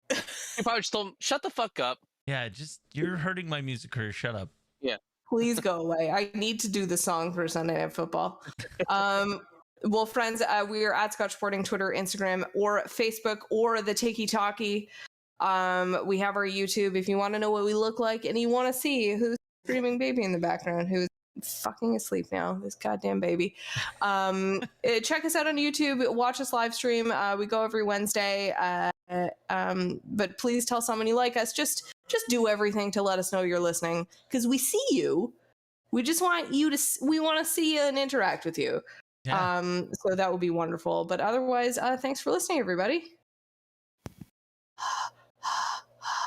You probably just told him, shut the fuck up. Yeah, you're hurting my music career. Shut up. Yeah. Please go away. I need to do the song for Sunday Night Football. Well, friends, we are at Scotch Sporting, Twitter, Instagram, or Facebook, or the Takey Talkie. We have our YouTube if you want to know what we look like and you want to see who's screaming baby in the background, who's fucking asleep now, this goddamn baby. Check us out on YouTube. Watch us live stream. We go every Wednesday. But please tell someone you like us. Just do everything to let us know you're listening, because we see you. We just want you to. We want to see you and interact with you. Yeah. So that would be wonderful. But otherwise, thanks for listening, everybody.